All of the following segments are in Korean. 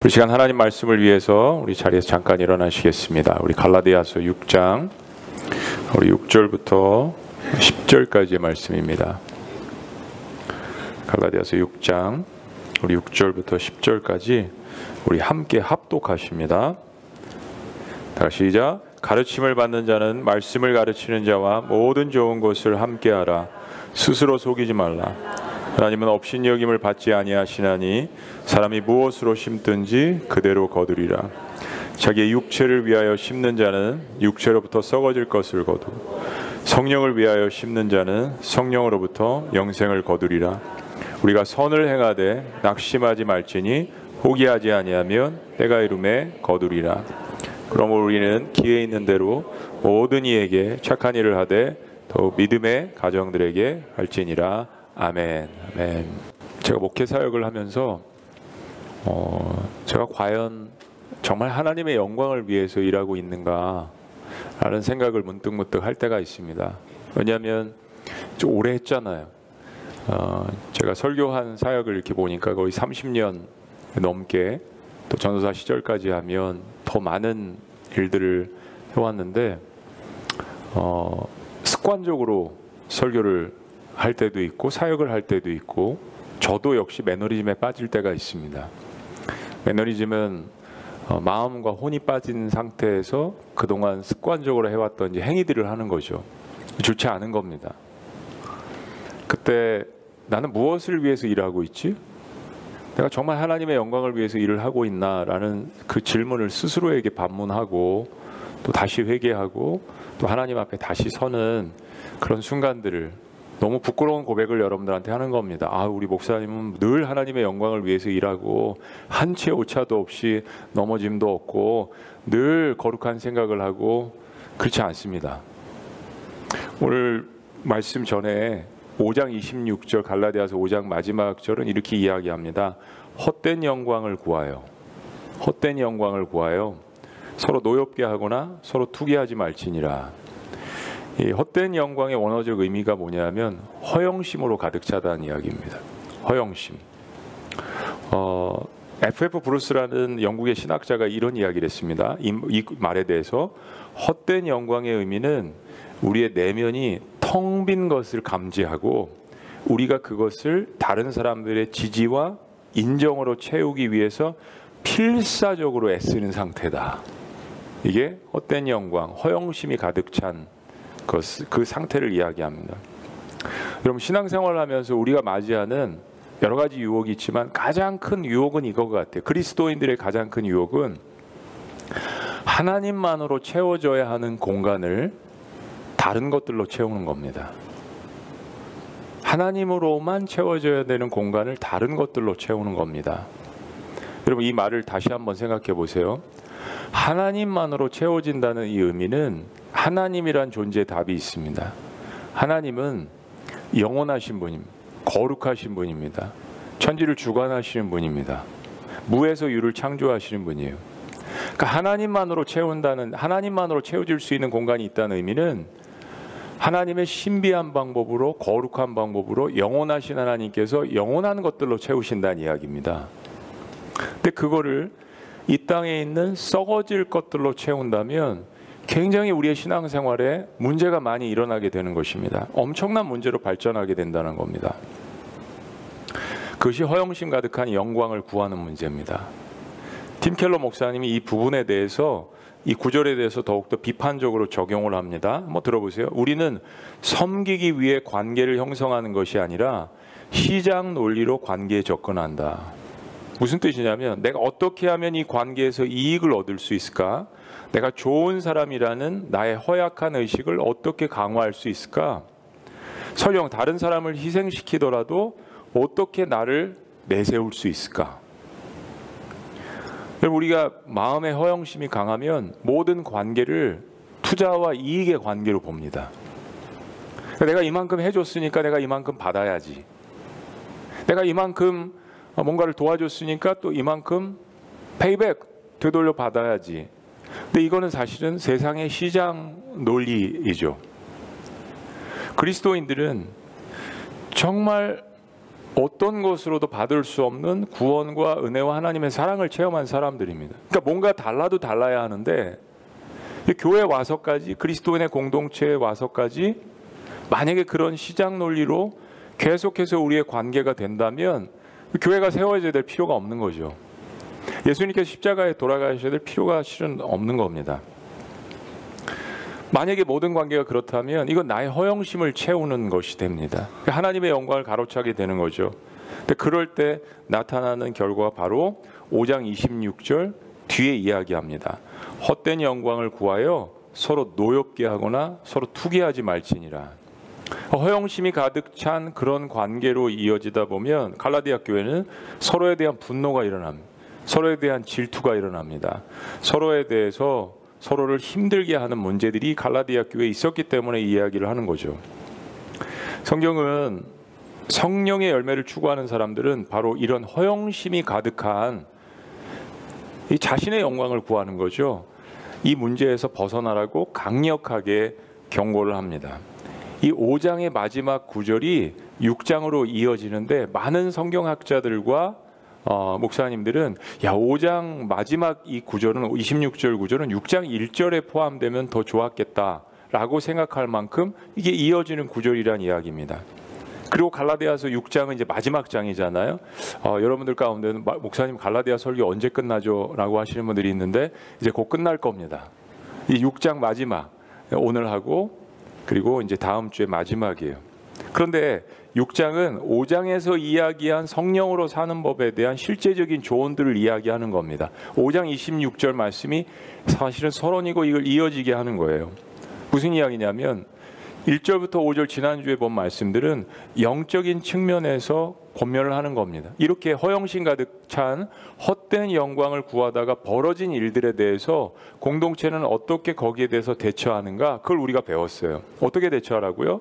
우리 시간 하나님 말씀을 위해서 우리 자리에서 잠깐 일어나시겠습니다. 우리 갈라디아서 6장 우리 6절부터 10절까지의 말씀입니다. 갈라디아서 6장 우리 6절부터 10절까지 우리 함께 합독하십니다. 다시 시작. 가르침을 받는 자는 말씀을 가르치는 자와 모든 좋은 것을 함께하라. 스스로 속이지 말라. 하나님은 업신여김을 받지 아니하시나니 사람이 무엇으로 심든지 그대로 거두리라. 자기의 육체를 위하여 심는 자는 육체로부터 썩어질 것을 거두고 성령을 위하여 심는 자는 성령으로부터 영생을 거두리라. 우리가 선을 행하되 낙심하지 말지니 포기하지 아니하면 때가 이름에 거두리라. 그러므로 우리는 기회 있는 대로 모든 이에게 착한 일을 하되 더욱 믿음의 가정들에게 할지니라. 아멘. 아멘. 제가 목회 사역을 하면서 제가 과연 정말 하나님의 영광을 위해서 일하고 있는가 라는 생각을 문득문득 할 때가 있습니다. 왜냐하면 좀 오래 했잖아요. 제가 설교한 사역을 이렇게 보니까 거의 30년 넘게 또 전도사 시절까지 하면 더 많은 일들을 해왔는데 습관적으로 설교를 할 때도 있고 사역을 할 때도 있고 저도 역시 매너리즘에 빠질 때가 있습니다. 매너리즘은 마음과 혼이 빠진 상태에서 그동안 습관적으로 해왔던 이제 행위들을 하는 거죠. 좋지 않은 겁니다. 그때 나는 무엇을 위해서 일하고 있지? 내가 정말 하나님의 영광을 위해서 일을 하고 있나라는 그 질문을 스스로에게 반문하고 또 다시 회개하고 또 하나님 앞에 다시 서는 그런 순간들을, 너무 부끄러운 고백을 여러분들한테 하는 겁니다. 우리 목사님은 늘 하나님의 영광을 위해서 일하고 한치의 오차도 없이 넘어짐도 없고 늘 거룩한 생각을 하고 그렇지 않습니다. 오늘 말씀 전에 5장 26절 갈라디아서 5장 마지막 절은 이렇게 이야기합니다. 헛된 영광을 구하여, 헛된 영광을 구하여 서로 노엽게 하거나 서로 투기하지 말지니라. 이 헛된 영광의 원어적 의미가 뭐냐면 허영심으로 가득 차다는 이야기입니다. 허영심. F.F. 브루스라는 영국의 신학자가 이런 이야기를 했습니다. 이 말에 대해서 헛된 영광의 의미는 우리의 내면이 텅 빈 것을 감지하고 우리가 그것을 다른 사람들의 지지와 인정으로 채우기 위해서 필사적으로 애쓰는 상태다. 이게 헛된 영광, 허영심이 가득 찬 그 상태를 이야기합니다. 여러분, 신앙생활을 하면서 우리가 맞이하는 여러 가지 유혹이 있지만 가장 큰 유혹은 이거 같아요. 그리스도인들의 가장 큰 유혹은 하나님만으로 채워져야 하는 공간을 다른 것들로 채우는 겁니다. 하나님으로만 채워져야 되는 공간을 다른 것들로 채우는 겁니다. 여러분, 이 말을 다시 한번 생각해 보세요. 하나님만으로 채워진다는 이 의미는 하나님이란 존재의 답이 있습니다. 하나님은 영원하신 분입니다. 거룩하신 분입니다. 천지를 주관하시는 분입니다. 무에서 유를 창조하시는 분이에요. 그러니까 하나님만으로 채운다는, 하나님만으로 채워질 수 있는 공간이 있다는 의미는 하나님의 신비한 방법으로, 거룩한 방법으로 영원하신 하나님께서 영원한 것들로 채우신다는 이야기입니다. 근데 그거를 이 땅에 있는 썩어질 것들로 채운다면 굉장히 우리의 신앙생활에 문제가 많이 일어나게 되는 것입니다. 엄청난 문제로 발전하게 된다는 겁니다. 그것이 허영심 가득한 영광을 구하는 문제입니다. 팀 켈러 목사님이 이 부분에 대해서, 이 구절에 대해서 더욱더 비판적으로 적용을 합니다. 한번 들어보세요. 우리는 섬기기 위해 관계를 형성하는 것이 아니라 시장 논리로 관계에 접근한다. 무슨 뜻이냐면 내가 어떻게 하면 이 관계에서 이익을 얻을 수 있을까? 내가 좋은 사람이라는 나의 허약한 의식을 어떻게 강화할 수 있을까? 설령 다른 사람을 희생시키더라도 어떻게 나를 내세울 수 있을까? 우리가 마음의 허영심이 강하면 모든 관계를 투자와 이익의 관계로 봅니다. 내가 이만큼 해줬으니까 내가 이만큼 받아야지. 내가 이만큼 뭔가를 도와줬으니까 또 이만큼 페이백 되돌려 받아야지. 근데 이거는 사실은 세상의 시장 논리이죠. 그리스도인들은 정말 어떤 것으로도 받을 수 없는 구원과 은혜와 하나님의 사랑을 체험한 사람들입니다. 그러니까 뭔가 달라도 달라야 하는데 교회에 와서까지, 그리스도인의 공동체에 와서까지 만약에 그런 시장 논리로 계속해서 우리의 관계가 된다면 교회가 세워져야 될 필요가 없는 거죠. 예수님께서 십자가에 돌아가셔야 될 필요가 실은 없는 겁니다. 만약에 모든 관계가 그렇다면 이건 나의 허영심을 채우는 것이 됩니다. 하나님의 영광을 가로차게 되는 거죠. 근데 그럴 때 나타나는 결과가 바로 5장 26절 뒤에 이야기합니다. 헛된 영광을 구하여 서로 노엽게 하거나 서로 투기하지 말지니라. 허영심이 가득 찬 그런 관계로 이어지다 보면 갈라디아 교회는 서로에 대한 분노가 일어납니다. 서로에 대한 질투가 일어납니다. 서로에 대해서 서로를 힘들게 하는 문제들이 갈라디아 교회에 있었기 때문에 이야기를 하는 거죠. 성경은 성령의 열매를 추구하는 사람들은 바로 이런 허영심이 가득한 이 자신의 영광을 구하는 거죠. 이 문제에서 벗어나라고 강력하게 경고를 합니다. 이 5장의 마지막 구절이 6장으로 이어지는데 많은 성경학자들과 목사님들은 5장 마지막 이 구절은 26절 구절은 6장 1절에 포함되면 더 좋았겠다라고 생각할 만큼 이게 이어지는 구절이란 이야기입니다. 그리고 갈라디아서 6장은 이제 마지막 장이잖아요. 여러분들 가운데는 목사님 갈라디아 설교 언제 끝나죠? 라고 하시는 분들이 있는데 이제 곧 끝날 겁니다. 이 6장 마지막 오늘 하고 그리고 이제 다음 주에 마지막이에요. 그런데 6장은 5장에서 이야기한 성령으로 사는 법에 대한 실제적인 조언들을 이야기하는 겁니다. 5장 26절 말씀이 사실은 서론이고 이걸 이어지게 하는 거예요. 무슨 이야기냐면 1절부터 5절 지난주에 본 말씀들은 영적인 측면에서 권면을 하는 겁니다. 이렇게 허영심 가득 찬 헛된 영광을 구하다가 벌어진 일들에 대해서 공동체는 어떻게 거기에 대해서 대처하는가, 그걸 우리가 배웠어요. 어떻게 대처하라고요?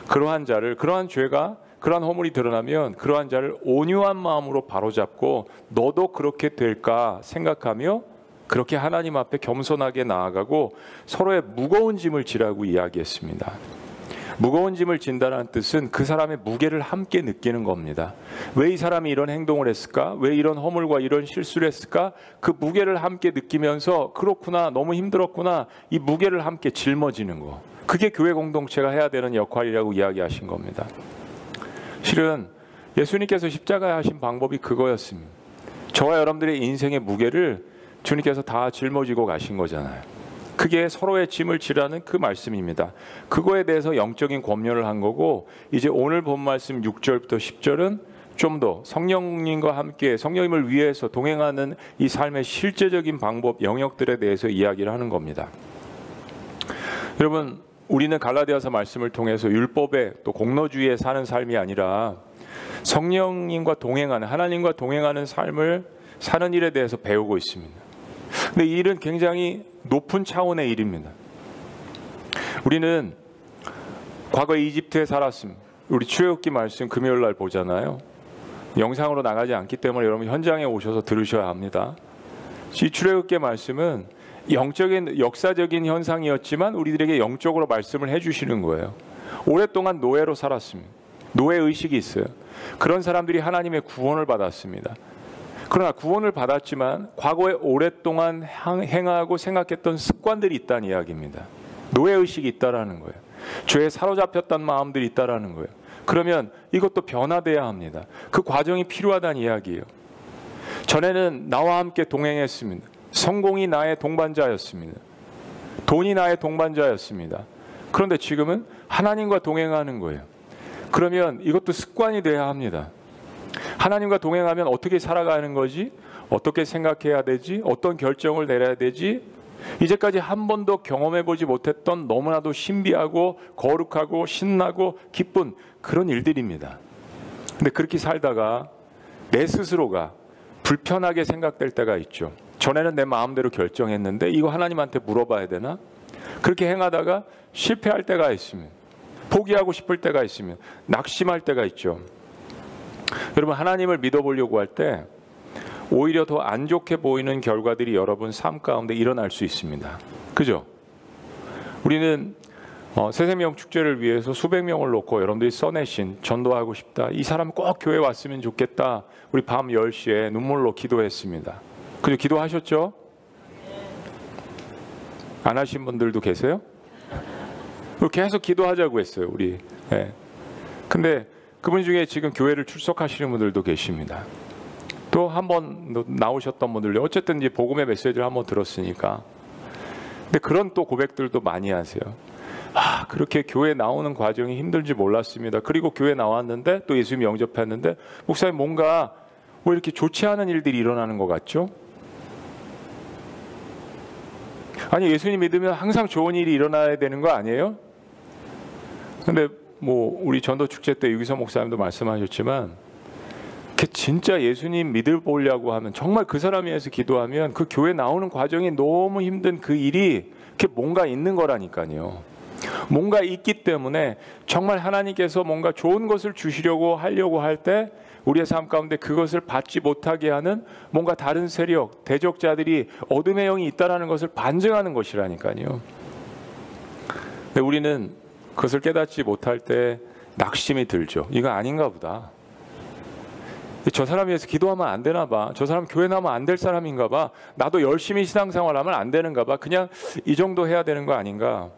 그러한 자를, 그러한 죄가, 그러한 허물이 드러나면 그러한 자를 온유한 마음으로 바로잡고 너도 그렇게 될까 생각하며 그렇게 하나님 앞에 겸손하게 나아가고 서로의 무거운 짐을 지라고 이야기했습니다. 무거운 짐을 진다는 뜻은 그 사람의 무게를 함께 느끼는 겁니다. 왜 이 사람이 이런 행동을 했을까? 왜 이런 허물과 이런 실수를 했을까? 그 무게를 함께 느끼면서 그렇구나, 너무 힘들었구나, 이 무게를 함께 짊어지는 거. 그게 교회 공동체가 해야 되는 역할이라고 이야기하신 겁니다. 실은 예수님께서 십자가에 하신 방법이 그거였습니다. 저와 여러분들의 인생의 무게를 주님께서 다 짊어지고 가신 거잖아요. 그게 서로의 짐을 지라는 그 말씀입니다. 그거에 대해서 영적인 권면을 한 거고, 이제 오늘 본 말씀 6절부터 10절은 좀 더 성령님과 함께 성령님을 위해서 동행하는 이 삶의 실제적인 방법, 영역들에 대해서 이야기를 하는 겁니다. 여러분, 우리는 갈라디아서 말씀을 통해서 율법에 또 공로주의에 사는 삶이 아니라 성령님과 동행하는, 하나님과 동행하는 삶을 사는 일에 대해서 배우고 있습니다. 근데 이 일은 굉장히 높은 차원의 일입니다. 우리는 과거에 이집트에 살았습니다. 우리 출애굽기 말씀 금요일 날 보잖아요. 영상으로 나가지 않기 때문에 여러분 현장에 오셔서 들으셔야 합니다. 이 출애굽기 말씀은 영적인 역사적인 현상이었지만 우리들에게 영적으로 말씀을 해주시는 거예요. 오랫동안 노예로 살았습니다. 노예 의식이 있어요. 그런 사람들이 하나님의 구원을 받았습니다. 그러나 구원을 받았지만 과거에 오랫동안 행하고 생각했던 습관들이 있다는 이야기입니다. 노예의식이 있다라는 거예요. 죄에 사로잡혔던 마음들이 있다라는 거예요. 그러면 이것도 변화돼야 합니다. 그 과정이 필요하다는 이야기예요. 전에는 나와 함께 동행했습니다. 성공이 나의 동반자였습니다. 돈이 나의 동반자였습니다. 그런데 지금은 하나님과 동행하는 거예요. 그러면 이것도 습관이 돼야 합니다. 하나님과 동행하면 어떻게 살아가는 거지? 어떻게 생각해야 되지? 어떤 결정을 내려야 되지? 이제까지 한 번도 경험해보지 못했던 너무나도 신비하고 거룩하고 신나고 기쁜 그런 일들입니다. 근데 그렇게 살다가 내 스스로가 불편하게 생각될 때가 있죠. 전에는 내 마음대로 결정했는데 이거 하나님한테 물어봐야 되나? 그렇게 행하다가 실패할 때가 있습니다. 포기하고 싶을 때가 있으면 낙심할 때가 있죠. 여러분, 하나님을 믿어보려고 할 때 오히려 더 안 좋게 보이는 결과들이 여러분 삶 가운데 일어날 수 있습니다. 그죠? 우리는 새생명 축제를 위해서 수백 명을 놓고 여러분들이 써내신 전도하고 싶다, 이 사람 꼭 교회 왔으면 좋겠다, 우리 밤 10시에 눈물로 기도했습니다. 그죠? 기도하셨죠? 안 하신 분들도 계세요? 계속 기도하자고 했어요, 우리. 네. 근데 그분 중에 지금 교회를 출석하시는 분들도 계십니다. 또 한 번 나오셨던 분들도 어쨌든 이제 복음의 메시지를 한번 들었으니까. 근데 그런 또 고백들도 많이 하세요. 그렇게 교회 나오는 과정이 힘들지 몰랐습니다. 그리고 교회 나왔는데 또 예수님 영접했는데 목사님 뭔가 뭐 이렇게 좋지 않은 일들이 일어나는 것 같죠? 아니, 예수님 믿으면 항상 좋은 일이 일어나야 되는 거 아니에요? 근데 뭐 우리 전도 축제 때 유기성 목사님도 말씀하셨지만, 진짜 예수님 믿을 보려고 하면, 정말 그 사람에 의해서 기도하면 그 교회 나오는 과정이 너무 힘든 그 일이 뭔가 있는 거라니까요. 뭔가 있기 때문에 정말 하나님께서 뭔가 좋은 것을 주시려고 하려고 할 때 우리의 삶 가운데 그것을 받지 못하게 하는 뭔가 다른 세력, 대적자들이 어둠의 영이 있다는 것을 반증하는 것이라니까요. 근데 우리는 그것을 깨닫지 못할 때 낙심이 들죠. 이거 아닌가 보다. 저 사람에 위해서 기도하면 안 되나 봐. 저 사람 교회 나오면 안 될 사람인가 봐. 나도 열심히 신앙생활하면 안 되는가 봐. 그냥 이 정도 해야 되는 거 아닌가.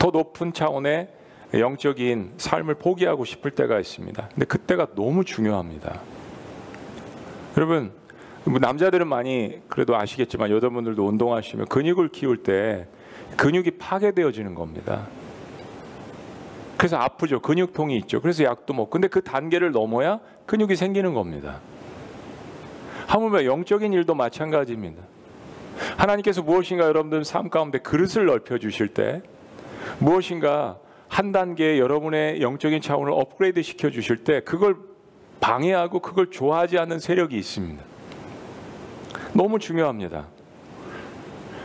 더 높은 차원의 영적인 삶을 포기하고 싶을 때가 있습니다. 근데 그때가 너무 중요합니다. 여러분, 남자들은 많이 그래도 아시겠지만 여자분들도 운동하시면 근육을 키울 때 근육이 파괴되어지는 겁니다. 그래서 아프죠. 근육통이 있죠. 그래서 약도 먹고. 근데 그 단계를 넘어야 근육이 생기는 겁니다. 하물며 영적인 일도 마찬가지입니다. 하나님께서 무엇인가 여러분들 삶 가운데 그릇을 넓혀주실 때, 무엇인가 한 단계 여러분의 영적인 차원을 업그레이드 시켜주실 때 그걸 방해하고 그걸 좋아하지 않는 세력이 있습니다. 너무 중요합니다.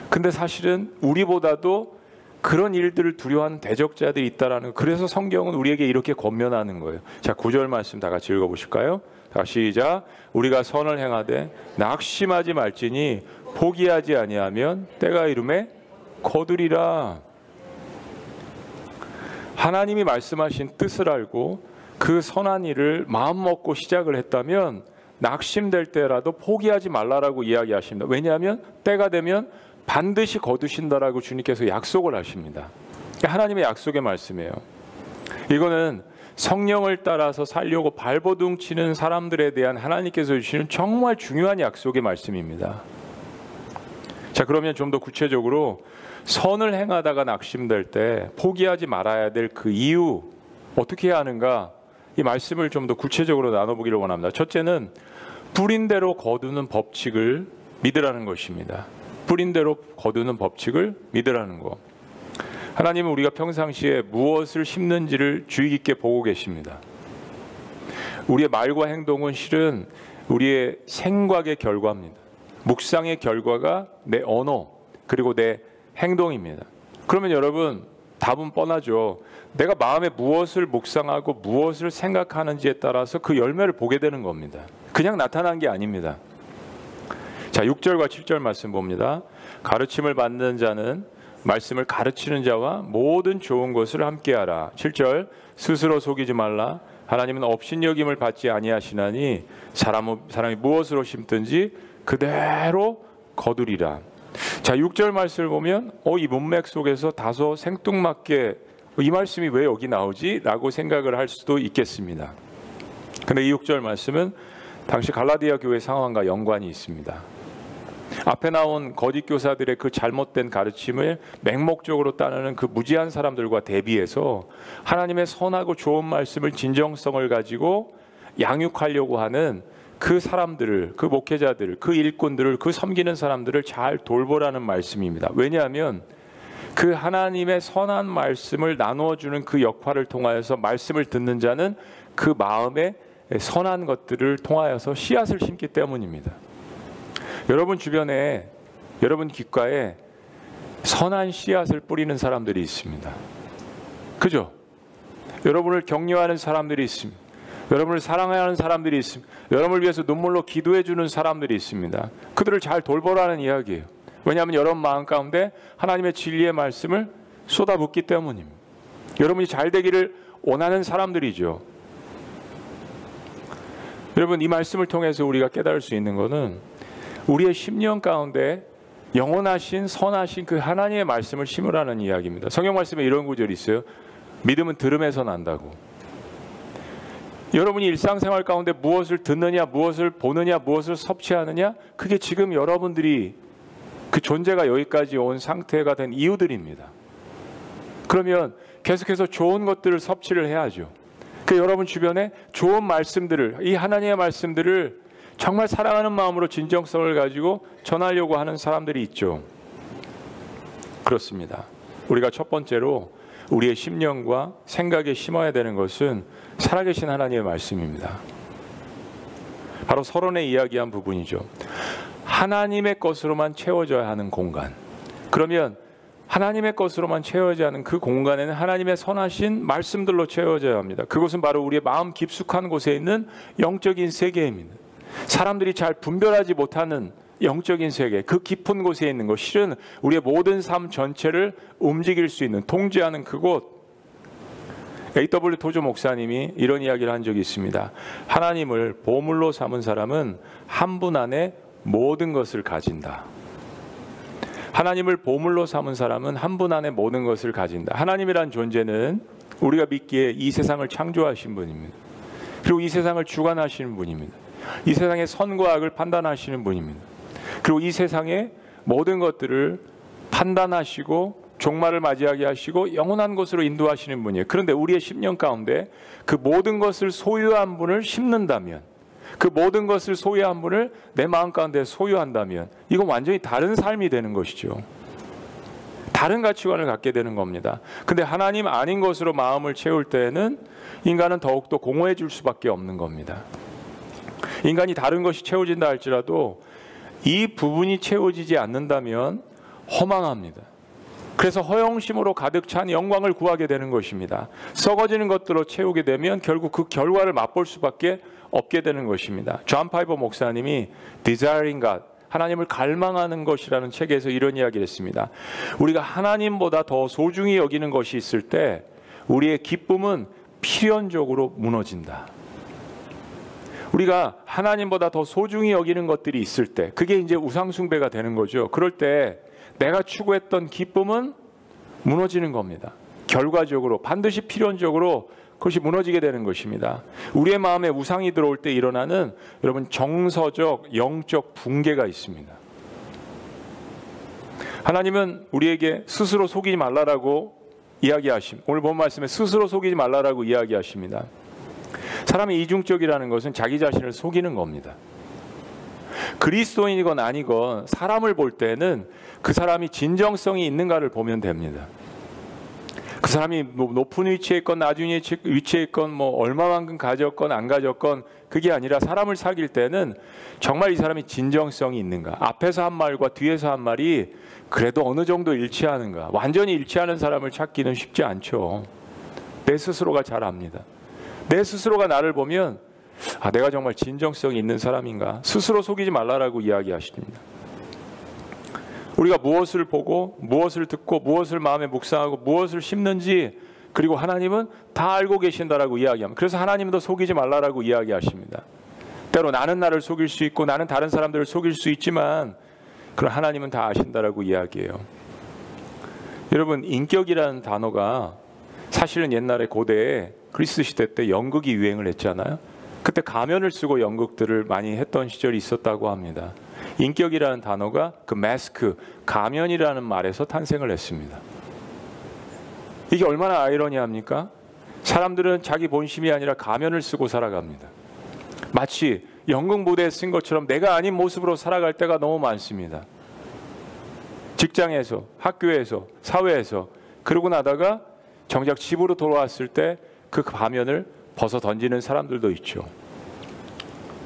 근데 사실은 우리보다도 그런 일들을 두려워하는 대적자들이 있다라는 거. 그래서 성경은 우리에게 이렇게 권면하는 거예요. 자, 9절 말씀 다 같이 읽어보실까요? 다 시작. 우리가 선을 행하되 낙심하지 말지니 포기하지 아니하면 때가 이름에 거두리라. 하나님이 말씀하신 뜻을 알고 그 선한 일을 마음 먹고 시작을 했다면 낙심될 때라도 포기하지 말라라고 이야기하십니다. 왜냐하면 때가 되면 반드시 거두신다라고 주님께서 약속을 하십니다. 하나님의 약속의 말씀이에요. 이거는 성령을 따라서 살려고 발버둥 치는 사람들에 대한 하나님께서 주시는 정말 중요한 약속의 말씀입니다. 자, 그러면 좀 더 구체적으로 선을 행하다가 낙심될 때 포기하지 말아야 될 그 이유, 어떻게 해야 하는가, 이 말씀을 좀 더 구체적으로 나눠보기를 원합니다. 첫째는 뿌린 대로 거두는 법칙을 믿으라는 것입니다. 뿌린 대로 거두는 법칙을 믿으라는 거. 하나님은 우리가 평상시에 무엇을 심는지를 주의 깊게 보고 계십니다. 우리의 말과 행동은 실은 우리의 생각의 결과입니다. 묵상의 결과가 내 언어 그리고 내 행동입니다. 그러면 여러분, 답은 뻔하죠. 내가 마음에 무엇을 묵상하고 무엇을 생각하는지에 따라서 그 열매를 보게 되는 겁니다. 그냥 나타난 게 아닙니다. 자, 6절과 7절 말씀 봅니다. 가르침을 받는 자는 말씀을 가르치는 자와 모든 좋은 것을 함께하라. 7절. 스스로 속이지 말라. 하나님은 업신여김을 받지 아니하시나니 사람이 무엇으로 심든지 그대로 거두리라. 자, 6절 말씀을 보면 이 문맥 속에서 다소 생뚱맞게 이 말씀이 왜 여기 나오지? 라고 생각을 할 수도 있겠습니다. 근데 이 6절 말씀은 당시 갈라디아 교회 상황과 연관이 있습니다. 앞에 나온 거짓 교사들의 그 잘못된 가르침을 맹목적으로 따르는 그 무지한 사람들과 대비해서 하나님의 선하고 좋은 말씀을 진정성을 가지고 양육하려고 하는 그 사람들을, 그 목회자들을, 그 일꾼들을, 그 섬기는 사람들을 잘 돌보라는 말씀입니다. 왜냐하면 그 하나님의 선한 말씀을 나누어주는 그 역할을 통하여서 말씀을 듣는 자는 그 마음에 선한 것들을 통하여서 씨앗을 심기 때문입니다. 여러분 주변에, 여러분 귓가에 선한 씨앗을 뿌리는 사람들이 있습니다. 그죠? 여러분을 격려하는 사람들이 있습니다. 여러분을 사랑하는 사람들이 있습니다. 여러분을 위해서 눈물로 기도해 주는 사람들이 있습니다. 그들을 잘 돌보라는 이야기예요. 왜냐하면 여러분 마음 가운데 하나님의 진리의 말씀을 쏟아붓기 때문입니다. 여러분이 잘 되기를 원하는 사람들이죠. 여러분, 이 말씀을 통해서 우리가 깨달을 수 있는 것은 우리의 심령 가운데 영원하신 선하신 그 하나님의 말씀을 심으라는 이야기입니다. 성경 말씀에 이런 구절이 있어요. 믿음은 들음에서 난다고. 여러분이 일상생활 가운데 무엇을 듣느냐, 무엇을 보느냐, 무엇을 섭취하느냐, 그게 지금 여러분들이 그 존재가 여기까지 온 상태가 된 이유들입니다. 그러면 계속해서 좋은 것들을 섭취를 해야죠. 그 여러분 주변에 좋은 말씀들을, 이 하나님의 말씀들을 정말 사랑하는 마음으로 진정성을 가지고 전하려고 하는 사람들이 있죠. 그렇습니다. 우리가 첫 번째로 우리의 심령과 생각에 심어야 되는 것은 살아계신 하나님의 말씀입니다. 바로 서론에 이야기한 부분이죠. 하나님의 것으로만 채워져야 하는 공간. 그러면 하나님의 것으로만 채워져야 하는 그 공간에는 하나님의 선하신 말씀들로 채워져야 합니다. 그것은 바로 우리의 마음 깊숙한 곳에 있는 영적인 세계입니다. 사람들이 잘 분별하지 못하는 영적인 세계, 그 깊은 곳에 있는 것, 실은 우리의 모든 삶 전체를 움직일 수 있는, 통제하는 그곳. A.W. 토조 목사님이 이런 이야기를 한 적이 있습니다. 하나님을 보물로 삼은 사람은 한 분 안에 모든 것을 가진다. 하나님을 보물로 삼은 사람은 한 분 안에 모든 것을 가진다. 하나님이란 존재는 우리가 믿기에 이 세상을 창조하신 분입니다. 그리고 이 세상을 주관하시는 분입니다. 이 세상의 선과 악을 판단하시는 분입니다. 그리고 이 세상의 모든 것들을 판단하시고 종말을 맞이하게 하시고 영원한 곳으로 인도하시는 분이에요. 그런데 우리의 심령 가운데 그 모든 것을 소유한 분을 심는다면, 그 모든 것을 소유한 분을 내 마음 가운데 소유한다면 이건 완전히 다른 삶이 되는 것이죠. 다른 가치관을 갖게 되는 겁니다. 근데 하나님 아닌 것으로 마음을 채울 때에는 인간은 더욱더 공허해질 수밖에 없는 겁니다. 인간이 다른 것이 채워진다 할지라도 이 부분이 채워지지 않는다면 허망합니다. 그래서 허영심으로 가득 찬 영광을 구하게 되는 것입니다. 썩어지는 것들로 채우게 되면 결국 그 결과를 맛볼 수밖에 없게 되는 것입니다. 존 파이버 목사님이 Desiring God, 하나님을 갈망하는 것이라는 책에서 이런 이야기를 했습니다. 우리가 하나님보다 더 소중히 여기는 것이 있을 때 우리의 기쁨은 필연적으로 무너진다. 우리가 하나님보다 더 소중히 여기는 것들이 있을 때 그게 이제 우상숭배가 되는 거죠. 그럴 때 내가 추구했던 기쁨은 무너지는 겁니다. 결과적으로 반드시 필연적으로 그것이 무너지게 되는 것입니다. 우리의 마음에 우상이 들어올 때 일어나는 여러분 정서적 영적 붕괴가 있습니다. 하나님은 우리에게 스스로 속이지 말라라고 이야기하십니다. 오늘 본 말씀에 스스로 속이지 말라라고 이야기하십니다. 사람이 이중적이라는 것은 자기 자신을 속이는 겁니다. 그리스도인이건 아니건 사람을 볼 때는 그 사람이 진정성이 있는가를 보면 됩니다. 그 사람이 높은 위치에 있건 낮은 위치에 있건 뭐 얼마만큼 가졌건 안 가졌건 그게 아니라 사람을 사귈 때는 정말 이 사람이 진정성이 있는가, 앞에서 한 말과 뒤에서 한 말이 그래도 어느 정도 일치하는가. 완전히 일치하는 사람을 찾기는 쉽지 않죠. 내 스스로가 잘 압니다. 내 스스로가 나를 보면 내가 정말 진정성이 있는 사람인가. 스스로 속이지 말라라고 이야기하십니다. 우리가 무엇을 보고 무엇을 듣고 무엇을 마음에 묵상하고 무엇을 심는지, 그리고 하나님은 다 알고 계신다라고 이야기합니다. 그래서 하나님도 속이지 말라라고 이야기하십니다. 때로 나는 나를 속일 수 있고 나는 다른 사람들을 속일 수 있지만 그럼 하나님은 다 아신다라고 이야기해요. 여러분, 인격이라는 단어가 사실은 옛날에 고대에 그리스 시대 때 연극이 유행을 했잖아요. 그때 가면을 쓰고 연극들을 많이 했던 시절이 있었다고 합니다. 인격이라는 단어가 그 마스크, 가면이라는 말에서 탄생을 했습니다. 이게 얼마나 아이러니합니까? 사람들은 자기 본심이 아니라 가면을 쓰고 살아갑니다. 마치 연극 무대에 쓴 것처럼 내가 아닌 모습으로 살아갈 때가 너무 많습니다. 직장에서, 학교에서, 사회에서. 그러고 나다가 정작 집으로 돌아왔을 때 그 가면을 벗어 던지는 사람들도 있죠.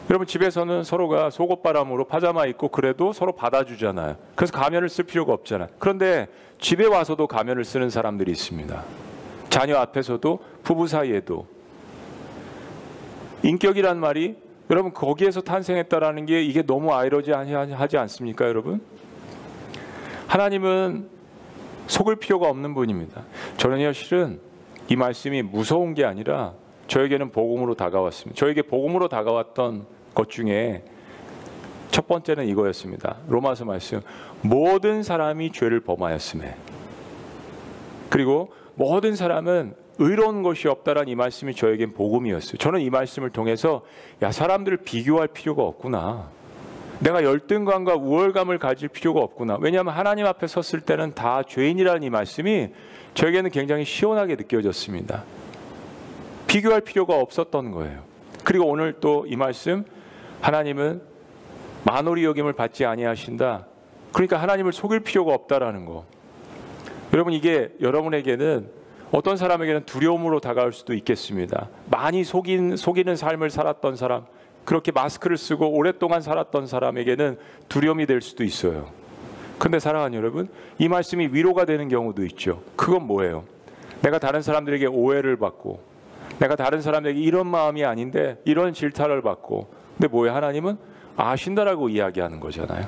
여러분, 집에서는 서로가 속옷바람으로 파자마 입고 그래도 서로 받아주잖아요. 그래서 가면을 쓸 필요가 없잖아요. 그런데 집에 와서도 가면을 쓰는 사람들이 있습니다. 자녀 앞에서도, 부부 사이에도. 인격이란 말이 여러분 거기에서 탄생했다라는 게 이게 너무 아이러니하지 않습니까, 여러분? 하나님은 속을 필요가 없는 분입니다. 저는요, 실은 이 말씀이 무서운 게 아니라 저에게는 복음으로 다가왔습니다. 저에게 복음으로 다가왔던 것 중에 첫 번째는 이거였습니다. 로마서 말씀, 모든 사람이 죄를 범하였음에, 그리고 모든 사람은 의로운 것이 없다라는 이 말씀이 저에겐 복음이었어요. 저는 이 말씀을 통해서 야, 사람들을 비교할 필요가 없구나. 내가 열등감과 우월감을 가질 필요가 없구나. 왜냐하면 하나님 앞에 섰을 때는 다 죄인이라는 이 말씀이 저에게는 굉장히 시원하게 느껴졌습니다. 비교할 필요가 없었던 거예요. 그리고 오늘 또 이 말씀, 하나님은 만홀히 여김을 받지 아니하신다. 그러니까 하나님을 속일 필요가 없다라는 거. 여러분, 이게 여러분에게는, 어떤 사람에게는 두려움으로 다가올 수도 있겠습니다. 많이 속이는 삶을 살았던 사람, 그렇게 마스크를 쓰고 오랫동안 살았던 사람에게는 두려움이 될 수도 있어요. 그런데 사랑하는 여러분, 이 말씀이 위로가 되는 경우도 있죠. 그건 뭐예요? 내가 다른 사람들에게 오해를 받고, 내가 다른 사람에게 이런 마음이 아닌데 이런 질타를 받고, 근데 뭐예요? 하나님은 아신다라고 이야기하는 거잖아요.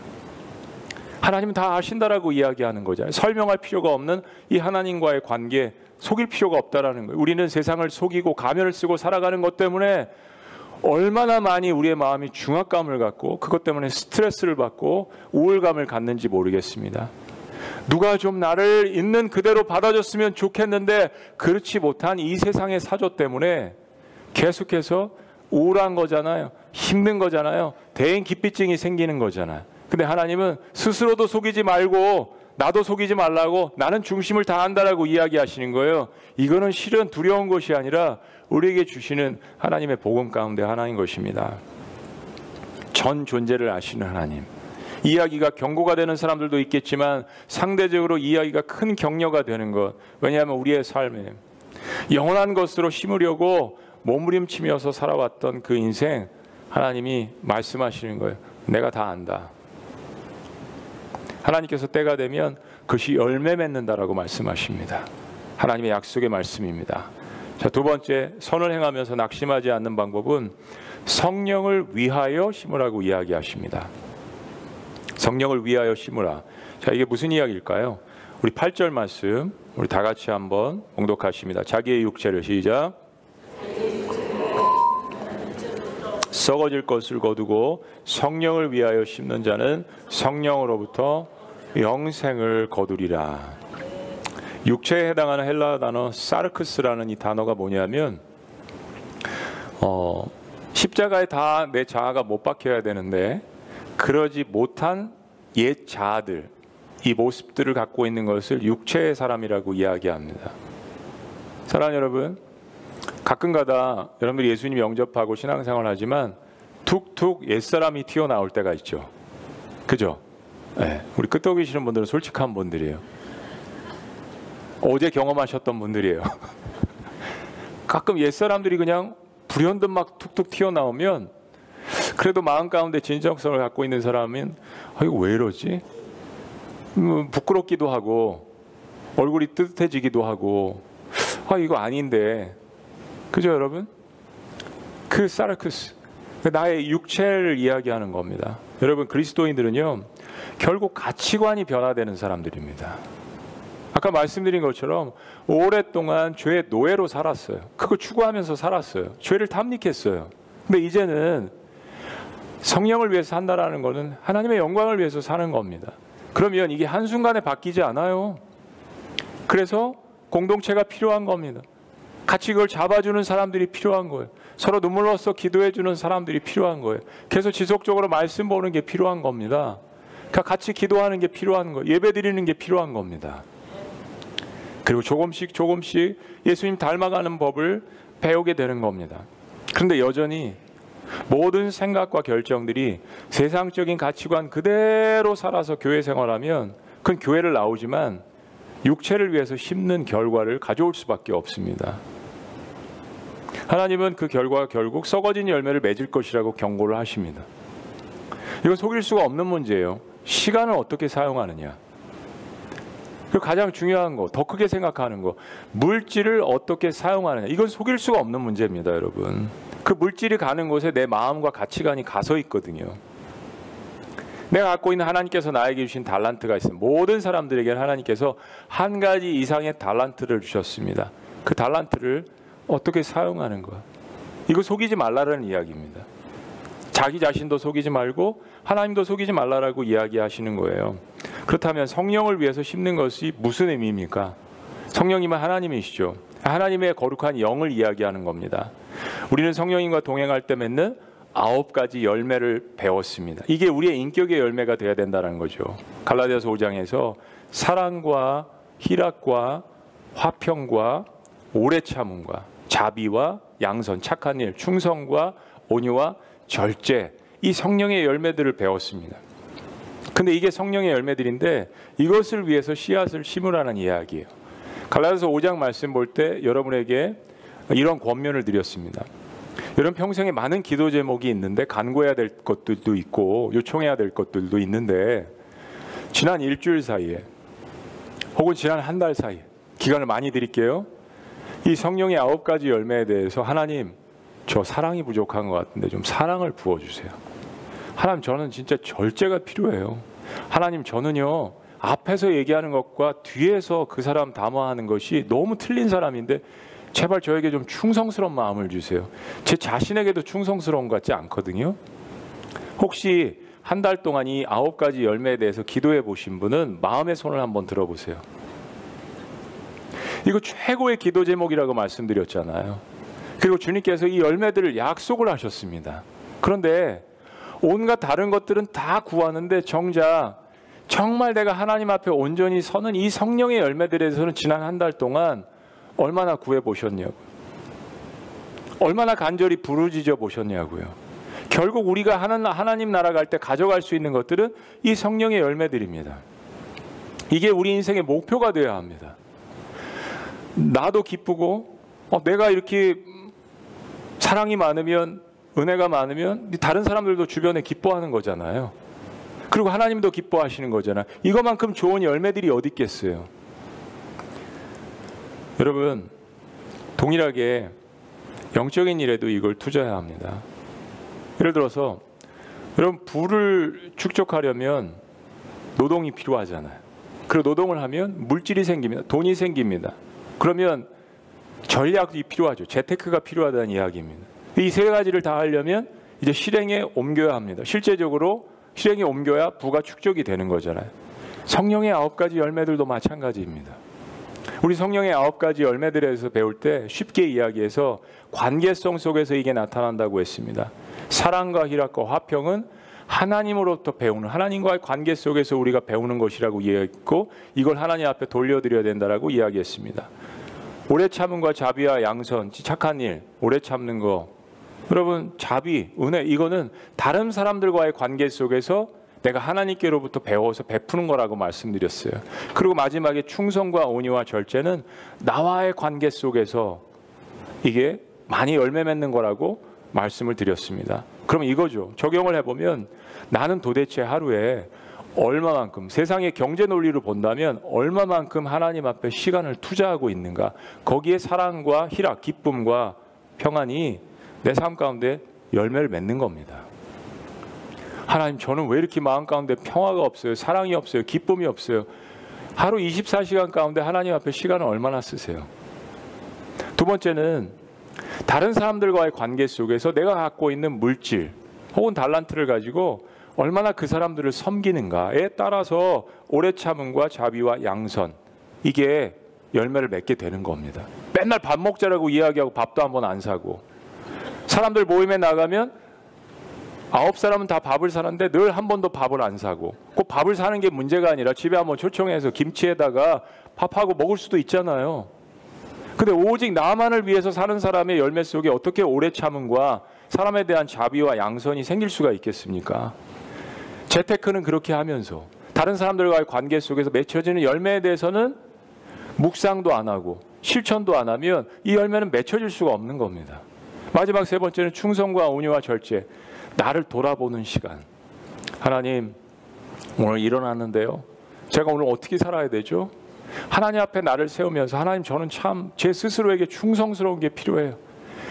하나님은 다 아신다라고 이야기하는 거잖아요. 설명할 필요가 없는 이 하나님과의 관계, 속일 필요가 없다라는 거예요. 우리는 세상을 속이고 가면을 쓰고 살아가는 것 때문에 얼마나 많이 우리의 마음이 중압감을 갖고 그것 때문에 스트레스를 받고 우울감을 갖는지 모르겠습니다. 누가 좀 나를 있는 그대로 받아줬으면 좋겠는데 그렇지 못한 이 세상의 사조 때문에 계속해서 우울한 거잖아요. 힘든 거잖아요. 대인 기피증이 생기는 거잖아요. 근데 하나님은 스스로도 속이지 말고 나도 속이지 말라고, 나는 중심을 다한다라고 이야기하시는 거예요. 이거는 실은 두려운 것이 아니라 우리에게 주시는 하나님의 복음 가운데 하나인 것입니다. 전 존재를 아시는 하나님. 이야기가 경고가 되는 사람들도 있겠지만 상대적으로 이야기가 큰 격려가 되는 것. 왜냐하면 우리의 삶에 영원한 것으로 심으려고 몸부림치면서 살아왔던 그 인생, 하나님이 말씀하시는 거예요. 내가 다 안다. 하나님께서 때가 되면 그것이 열매 맺는다라고 말씀하십니다. 하나님의 약속의 말씀입니다. 자, 두 번째, 선을 행하면서 낙심하지 않는 방법은 성령을 위하여 심으라고 이야기하십니다. 성령을 위하여 심으라. 자, 이게 무슨 이야기일까요? 우리 8절 말씀 우리 다 같이 한번 봉독하십니다. 자기의 육체를 시작. 썩어질 것을 거두고 성령을 위하여 심는 자는 성령으로부터 영생을 거두리라. 육체에 해당하는 헬라어 단어 사르크스라는 이 단어가 뭐냐면 십자가에 다 내 자아가 못 박혀야 되는데 그러지 못한 옛 자아들, 이 모습들을 갖고 있는 것을 육체의 사람이라고 이야기합니다. 사랑하는 여러분, 가끔가다 여러분들이 예수님 영접하고 신앙생활 하지만 툭툭 옛사람이 튀어나올 때가 있죠. 그죠? 네, 우리 끄떡이시는 분들은 솔직한 분들이에요. 어제 경험하셨던 분들이에요. 가끔 옛사람들이 그냥 불현듯 막 툭툭 튀어나오면 그래도 마음 가운데 진정성을 갖고 있는 사람은 이거 왜 이러지? 부끄럽기도 하고 얼굴이 뜨뜻해지기도 하고 이거 아닌데, 그죠 여러분? 그 사르크스, 나의 육체를 이야기하는 겁니다. 여러분, 그리스도인들은요 결국 가치관이 변화되는 사람들입니다. 아까 말씀드린 것처럼 오랫동안 죄의 노예로 살았어요. 그거 추구하면서 살았어요. 죄를 탐닉했어요. 근데 이제는 성령을 위해서 산다라는 것은 하나님의 영광을 위해서 사는 겁니다. 그러면 이게 한순간에 바뀌지 않아요. 그래서 공동체가 필요한 겁니다. 같이 그걸 잡아주는 사람들이 필요한 거예요. 서로 눈물로써 기도해주는 사람들이 필요한 거예요. 계속 지속적으로 말씀 보는 게 필요한 겁니다. 그러니까 같이 기도하는 게 필요한 거예요. 예배 드리는 게 필요한 겁니다. 그리고 조금씩 예수님 닮아가는 법을 배우게 되는 겁니다. 그런데 여전히 모든 생각과 결정들이 세상적인 가치관 그대로 살아서 교회 생활하면 그건 교회를 나오지만 육체를 위해서 심는 결과를 가져올 수밖에 없습니다. 하나님은 그 결과가 결국 썩어진 열매를 맺을 것이라고 경고를 하십니다. 이건 속일 수가 없는 문제예요. 시간을 어떻게 사용하느냐. 그리고 가장 중요한 거, 더 크게 생각하는 거, 물질을 어떻게 사용하느냐. 이건 속일 수가 없는 문제입니다, 여러분. 그 물질이 가는 곳에 내 마음과 가치관이 가서 있거든요. 내가 갖고 있는 하나님께서 나에게 주신 달란트가 있습니다. 모든 사람들에게 하나님께서 한 가지 이상의 달란트를 주셨습니다. 그 달란트를 어떻게 사용하는 거야? 이거 속이지 말라라는 이야기입니다. 자기 자신도 속이지 말고 하나님도 속이지 말라라고 이야기하시는 거예요. 그렇다면 성령을 위해서 심는 것이 무슨 의미입니까? 성령님은 하나님이시죠. 하나님의 거룩한 영을 이야기하는 겁니다. 우리는 성령님과 동행할 때 맺는 9가지 열매를 배웠습니다. 이게 우리의 인격의 열매가 되어야 된다는 거죠. 갈라디아서 5장에서 사랑과 희락과 화평과 오래 참음과 자비와 양선, 착한 일, 충성과 온유와 절제, 이 성령의 열매들을 배웠습니다. 근데 이게 성령의 열매들인데 이것을 위해서 씨앗을 심으라는 이야기예요. 갈라디아서 5장 말씀 볼 때 여러분에게 이런 권면을 드렸습니다. 여러분 평생에 많은 기도 제목이 있는데 간구해야 될 것들도 있고 요청해야 될 것들도 있는데 지난 일주일 사이에 혹은 지난 한 달 사이에 기간을 많이 드릴게요. 이 성령의 9가지 열매에 대해서 하나님 저 사랑이 부족한 것 같은데 좀 사랑을 부어주세요. 하나님 저는 진짜 절제가 필요해요. 하나님 저는요 앞에서 얘기하는 것과 뒤에서 그 사람 담화하는 것이 너무 틀린 사람인데 제발 저에게 좀 충성스러운 마음을 주세요. 제 자신에게도 충성스러운 것 같지 않거든요. 혹시 한 달 동안 이 9가지 열매에 대해서 기도해 보신 분은 마음의 손을 한번 들어보세요. 이거 최고의 기도 제목이라고 말씀드렸잖아요. 그리고 주님께서 이 열매들을 약속을 하셨습니다. 그런데 온갖 다른 것들은 다 구하는데 정작 정말 내가 하나님 앞에 온전히 서는 이 성령의 열매들에 대해서는 지난 한 달 동안 얼마나 구해 보셨냐고요. 얼마나 간절히 부르짖어 보셨냐고요. 결국 우리가 하나님 나라 갈 때 가져갈 수 있는 것들은 이 성령의 열매들입니다. 이게 우리 인생의 목표가 되어야 합니다. 나도 기쁘고 내가 이렇게 사랑이 많으면 은혜가 많으면 다른 사람들도 주변에 기뻐하는 거잖아요. 그리고 하나님도 기뻐하시는 거잖아요. 이거만큼 좋은 열매들이 어디 있겠어요. 여러분 동일하게 영적인 일에도 이걸 투자해야 합니다. 예를 들어서 여러분 부를 축적하려면 노동이 필요하잖아요. 그리고 노동을 하면 물질이 생깁니다. 돈이 생깁니다. 그러면 전략이 필요하죠. 재테크가 필요하다는 이야기입니다. 이 세 가지를 다 하려면 이제 실행에 옮겨야 합니다. 실제적으로 실행에 옮겨야 부가 축적이 되는 거잖아요. 성령의 9가지 열매들도 마찬가지입니다. 우리 성령의 9가지 열매들에 대해서 배울 때 쉽게 이야기해서 관계성 속에서 이게 나타난다고 했습니다. 사랑과 희락과 화평은 하나님으로부터 배우는, 하나님과의 관계 속에서 우리가 배우는 것이라고 이야기했고 이걸 하나님 앞에 돌려드려야 된다라고 이야기했습니다. 오래 참음과 자비와 양선, 착한 일, 오래 참는 거. 여러분 자비, 은혜 이거는 다른 사람들과의 관계 속에서 내가 하나님께로부터 배워서 베푸는 거라고 말씀드렸어요. 그리고 마지막에 충성과 온유와 절제는 나와의 관계 속에서 이게 많이 열매 맺는 거라고 말씀을 드렸습니다. 그럼 이거죠. 적용을 해보면 나는 도대체 하루에 얼마만큼 세상의 경제 논리로 본다면 얼마만큼 하나님 앞에 시간을 투자하고 있는가. 거기에 사랑과 희락, 기쁨과 평안이 내 삶 가운데 열매를 맺는 겁니다. 하나님 저는 왜 이렇게 마음 가운데 평화가 없어요? 사랑이 없어요? 기쁨이 없어요? 하루 24시간 가운데 하나님 앞에 시간을 얼마나 쓰세요? 두 번째는 다른 사람들과의 관계 속에서 내가 갖고 있는 물질 혹은 달란트를 가지고 얼마나 그 사람들을 섬기는가에 따라서 오래 참음과 자비와 양선 이게 열매를 맺게 되는 겁니다. 맨날 밥 먹자라고 이야기하고 밥도 한번 안 사고 사람들 모임에 나가면 9사람은 다 밥을 사는데 늘 한 번도 밥을 안 사고 꼭 밥을 사는 게 문제가 아니라 집에 한번 초청해서 김치에다가 밥하고 먹을 수도 있잖아요. 근데 오직 나만을 위해서 사는 사람의 열매 속에 어떻게 오래 참음과 사람에 대한 자비와 양선이 생길 수가 있겠습니까? 재테크는 그렇게 하면서 다른 사람들과의 관계 속에서 맺혀지는 열매에 대해서는 묵상도 안 하고 실천도 안 하면 이 열매는 맺혀질 수가 없는 겁니다. 마지막 세 번째는 충성과 온유와 절제. 나를 돌아보는 시간. 하나님 오늘 일어났는데요. 제가 오늘 어떻게 살아야 되죠? 하나님 앞에 나를 세우면서 하나님 저는 참 제 스스로에게 충성스러운 게 필요해요.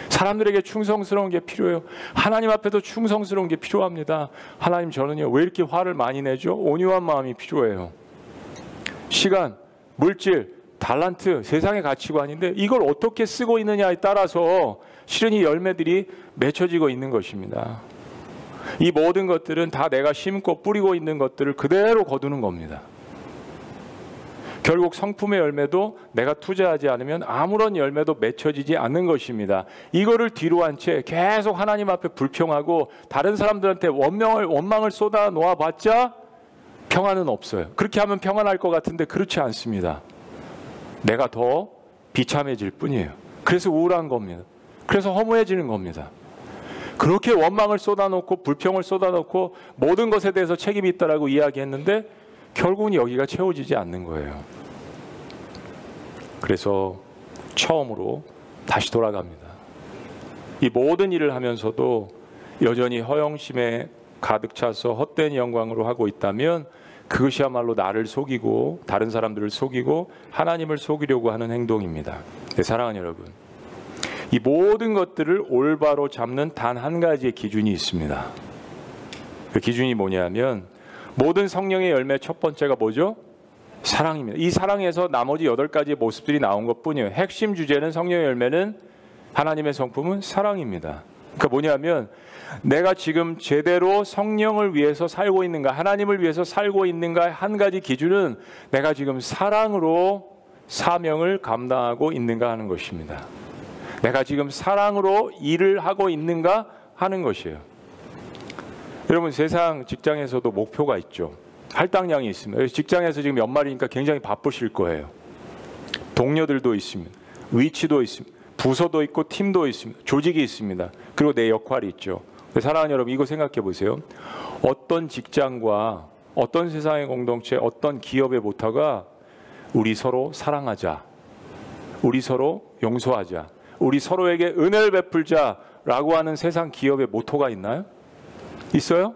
사람들에게 충성스러운 게 필요해요. 하나님 앞에도 충성스러운 게 필요합니다. 하나님, 저는요 왜 이렇게 화를 많이 내죠? 온유한 마음이 필요해요. 시간, 물질, 달란트, 세상의 가치관인데 이걸 어떻게 쓰고 있느냐에 따라서 실은 이 열매들이 맺혀지고 있는 것입니다. 이 모든 것들은 다 내가 심고 뿌리고 있는 것들을 그대로 거두는 겁니다. 결국 성품의 열매도 내가 투자하지 않으면 아무런 열매도 맺혀지지 않는 것입니다. 이거를 뒤로 한 채 계속 하나님 앞에 불평하고 다른 사람들한테 원망을 쏟아 놓아봤자 평안은 없어요. 그렇게 하면 평안할 것 같은데 그렇지 않습니다. 내가 더 비참해질 뿐이에요. 그래서 우울한 겁니다. 그래서 허무해지는 겁니다. 그렇게 원망을 쏟아놓고 불평을 쏟아놓고 모든 것에 대해서 책임이 있다라고 이야기했는데 결국은 여기가 채워지지 않는 거예요. 그래서 처음으로 다시 돌아갑니다. 이 모든 일을 하면서도 여전히 허영심에 가득 차서 헛된 영광으로 하고 있다면 그것이야말로 나를 속이고 다른 사람들을 속이고 하나님을 속이려고 하는 행동입니다. 네, 사랑하는 여러분, 이 모든 것들을 올바로 잡는 단 한 가지의 기준이 있습니다. 그 기준이 뭐냐면 모든 성령의 열매 첫 번째가 뭐죠? 사랑입니다. 이 사랑에서 나머지 8가지의 모습들이 나온 것뿐이에요. 핵심 주제는 성령의 열매는 하나님의 성품은 사랑입니다. 그러니까 뭐냐면 내가 지금 제대로 성령을 위해서 살고 있는가, 하나님을 위해서 살고 있는가 한 가지 기준은 내가 지금 사랑으로 사명을 감당하고 있는가 하는 것입니다. 내가 지금 사랑으로 일을 하고 있는가 하는 것이에요. 여러분, 세상 직장에서도 목표가 있죠. 할당량이 있습니다. 직장에서 지금 연말이니까 굉장히 바쁘실 거예요. 동료들도 있습니다. 위치도 있습니다. 부서도 있고 팀도 있습니다. 조직이 있습니다. 그리고 내 역할이 있죠. 사랑하는 여러분, 이거 생각해 보세요. 어떤 직장과 어떤 세상의 공동체, 어떤 기업의 모토가 우리 서로 사랑하자, 우리 서로 용서하자, 우리 서로에게 은혜를 베풀자라고 하는 세상 기업의 모토가 있나요? 있어요?